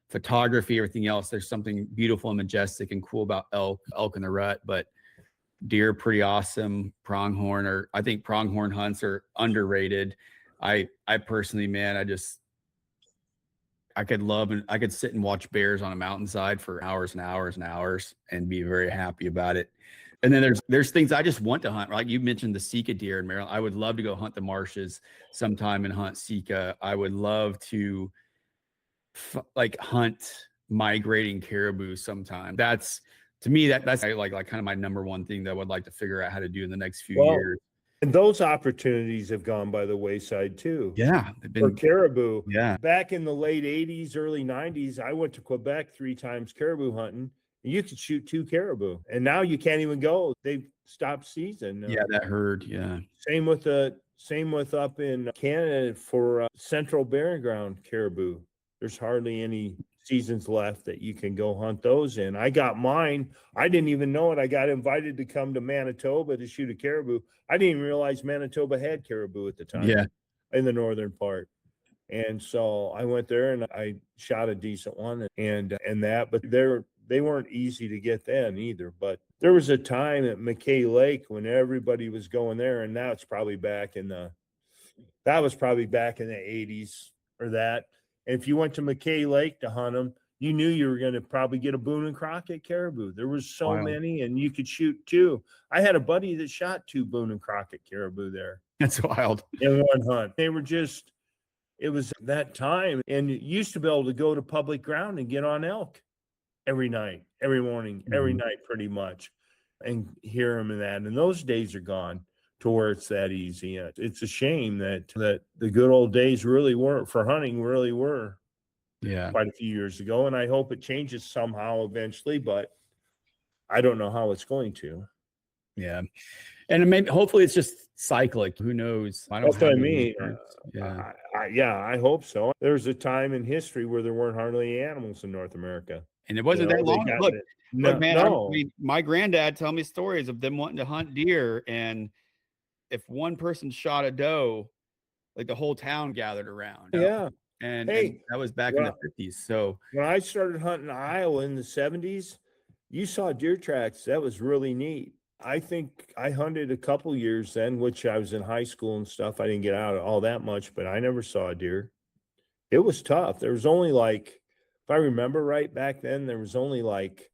photography, everything else, there's something beautiful and majestic and cool about elk in the rut. But deer, pretty awesome. I think pronghorn hunts are underrated. I personally, man, I could sit and watch bears on a mountainside for hours and hours and hours and be very happy about it. And then there's things I just want to hunt. Like you mentioned the Sika deer in Maryland. I would love to go hunt the marshes sometime and hunt Sika. I would love to hunt migrating caribou sometime. That's, to me, that's like kind of my number one thing that I would like to figure out how to do in the next few years. And those opportunities have gone by the wayside too. Yeah. For caribou. Yeah. Back in the late 80s, early 90s, I went to Quebec 3 times caribou hunting. And you could shoot 2 caribou. And now you can't even go. They've stopped season. Yeah, that herd. Yeah. Same with up in Canada for Central Bearing Ground caribou. there's hardly any seasons left that you can go hunt those in. I got mine. I didn't even know it. I got invited to come to Manitoba to shoot a caribou. I didn't even realize Manitoba had caribou at the time. Yeah. In the northern part. And so I went there and I shot a decent one and that, but they weren't easy to get then either. But there was a time at McKay Lake when everybody was going there, and that was probably back in the 80s or that. And if you went to McKay Lake to hunt them, you knew you were going to probably get a Boone and Crockett caribou. There was so many, and you could shoot 2. I had a buddy that shot 2 Boone and Crockett caribou there. That's wild. In one hunt. They were just, it was that time. And you used to be able to go to public ground and get on elk every night, every morning, every night pretty much, and hear them in that. And those days are gone to where it's that easy. It's a shame that the good old days really weren't for hunting, really were. Yeah. Quite a few years ago. And I hope it changes somehow eventually, but I don't know how it's going to. Yeah. And maybe hopefully it's just cyclic. Who knows? That's what I mean. Yeah. I hope so. There's a time in history where there weren't hardly any animals in North America. And it wasn't that long. Look, man, no. I mean, my granddad told me stories of them wanting to hunt deer. And if one person shot a doe, like the whole town gathered around. Yeah. And that was back in the 50s. So when I started hunting Iowa in the 70s, you saw deer tracks. That was really neat. I think I hunted a couple years then, which I was in high school and stuff. I didn't get out all that much, but I never saw a deer. It was tough. There was only like, if I remember right back then, there was only like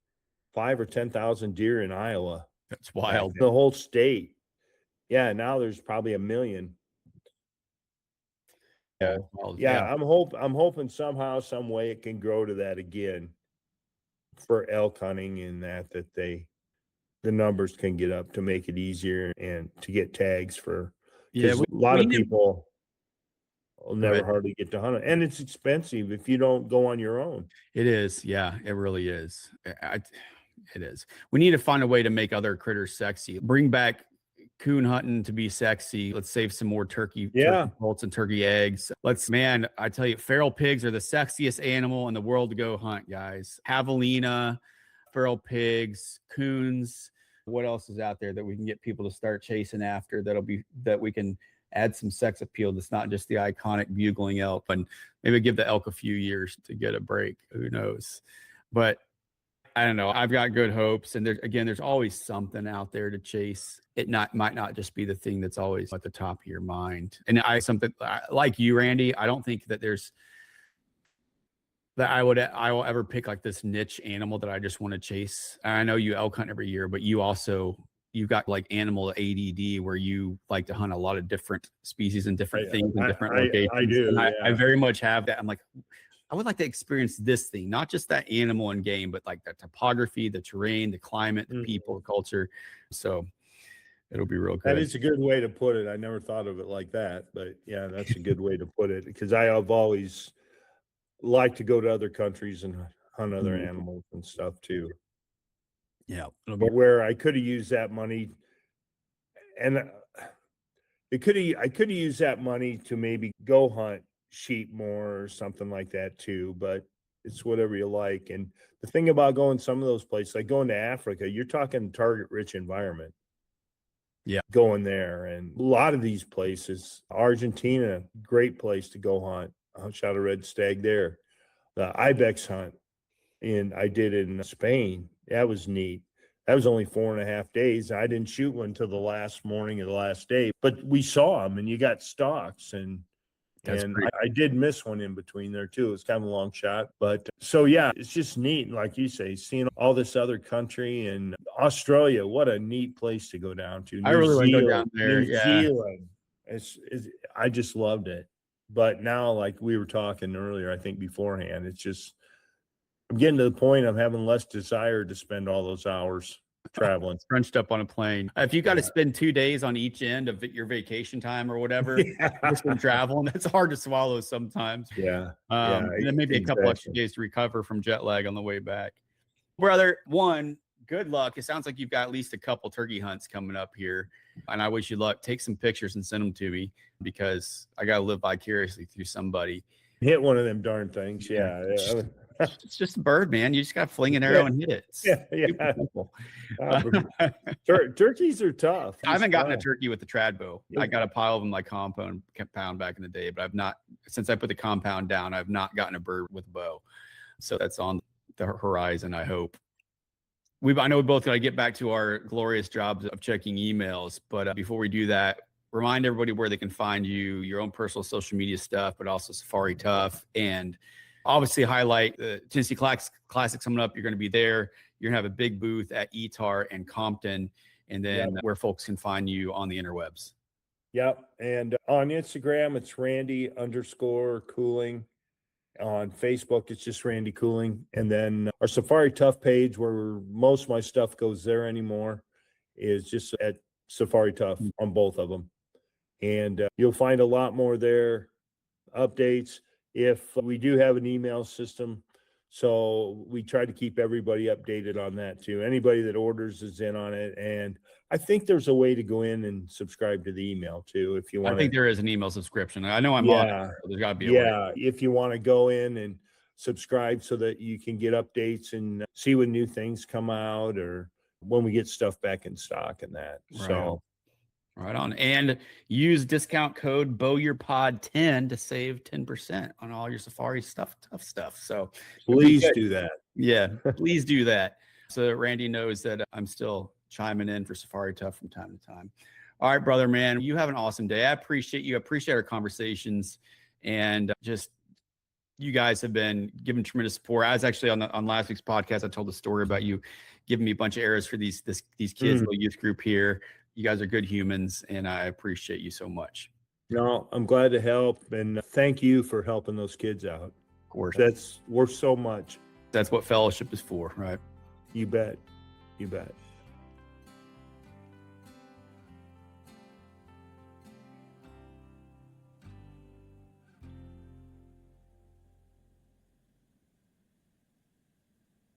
5,000 or 10,000 deer in Iowa. That's wild. The whole state. Yeah. Now there's probably 1 million. Yeah. I'm hoping somehow, some way it can grow to that again for elk hunting, and that the numbers can get up to make it easier and to get tags for. A lot of people will never hardly get to hunt it, and it's expensive if you don't go on your own. It is. Yeah, it really is. It is. We need to find a way to make other critters sexy. Bring back coon hunting to be sexy. Let's save some more turkey poults and turkey eggs. I tell you, feral pigs are the sexiest animal in the world to go hunt, guys. Javelina, feral pigs, coons. What else is out there that we can get people to start chasing after that we can add some sex appeal that's not just the iconic bugling elk, and maybe give the elk a few years to get a break. Who knows? But I don't know. I've got good hopes. And there's always something out there to chase. It might not just be the thing that's always at the top of your mind. And something like you, Randy, I don't think that I will ever pick like this niche animal that I just want to chase. I know you elk hunt every year, but you've got like animal ADD where you like to hunt a lot of different species and different things in different locations. I do. And I very much have that. I'm like, I would like to experience this thing, not just that animal and game, but like the topography, the terrain, the climate, the people, the culture. So it'll be real good. That is a good way to put it. I never thought of it like that, but yeah, that's a good way to put it, because I have always liked to go to other countries and hunt other animals and stuff too. Yeah. But where I could have used that money, and I could have used that money to maybe go hunt sheep more or something like that too, but it's whatever you like. And the thing about going some of those places, like going to Africa, you're talking target rich environment. Yeah. Going there, and a lot of these places, Argentina, great place to go hunt. I shot a red stag there. The ibex hunt I did in Spain. That was neat. That was only 4.5 days. I didn't shoot one until the last morning of the last day, but we saw them, and you got stalks, and I did miss one in between there too. It was kind of a long shot, but so yeah, it's just neat. Like you say, seeing all this other country, and Australia, what a neat place to go down to. I really want to go down there. New Zealand. I just loved it. But now, like we were talking earlier, I think beforehand, it's just, I'm getting to the point I'm having less desire to spend all those hours traveling. Crunched up on a plane. If you got to spend 2 days on each end of your vacation time or whatever, just from traveling, it's hard to swallow sometimes. Yeah. And then maybe a couple extra days to recover from jet lag on the way back. Brother, good luck. It sounds like you've got at least a couple turkey hunts coming up here, and I wish you luck. Take some pictures and send them to me, because I got to live vicariously through somebody. Hit one of them darn things. Yeah. It's just a bird, man. You just got to fling an arrow and hit it. It's super simple. Turkeys are tough. I haven't gotten a turkey with the trad bow. I got a pile of them like compound back in the day, but I've not, since I put the compound down, I've not gotten a bird with a bow. So that's on the horizon, I hope. I know we both got to get back to our glorious jobs of checking emails, but before we do that, remind everybody where they can find you, your own personal social media stuff, but also Safari Tuff, and obviously highlight the Tennessee Classic coming up. You're going to be there. You're going to have a big booth at ETAR and Compton, and then where folks can find you on the interwebs. Yep. And on Instagram, it's Randy_Cooling. On Facebook, it's just Randy Cooling. And then our Safari Tuff page, where most of my stuff goes there anymore, is just at Safari Tuff on both of them. And you'll find a lot more there, updates. If we do have an email system, so we try to keep everybody updated on that too. Anybody that orders is in on it. And I think there's a way to go in and subscribe to the email too, if you want. I think there is an email subscription. I know I'm on it, so there's got to be a way. If you want to go in and subscribe so that you can get updates and see when new things come out or when we get stuff back in stock and that. Right. So right on. And use discount code BOWYERPOD10 to save 10% on all your Safari Tuff stuff. So please do that. Yeah, please do that. So that Randy knows that I'm still chiming in for Safari Tuff from time to time. All right, brother, man, you have an awesome day. I appreciate you. I appreciate our conversations, and just you guys have been giving tremendous support. I was actually on last week's podcast. I told the story about you giving me a bunch of arrows for these kids, little youth group here. You guys are good humans, and I appreciate you so much. No, I'm glad to help, and thank you for helping those kids out. Of course, that's worth so much. That's what fellowship is for, right? You bet. You bet.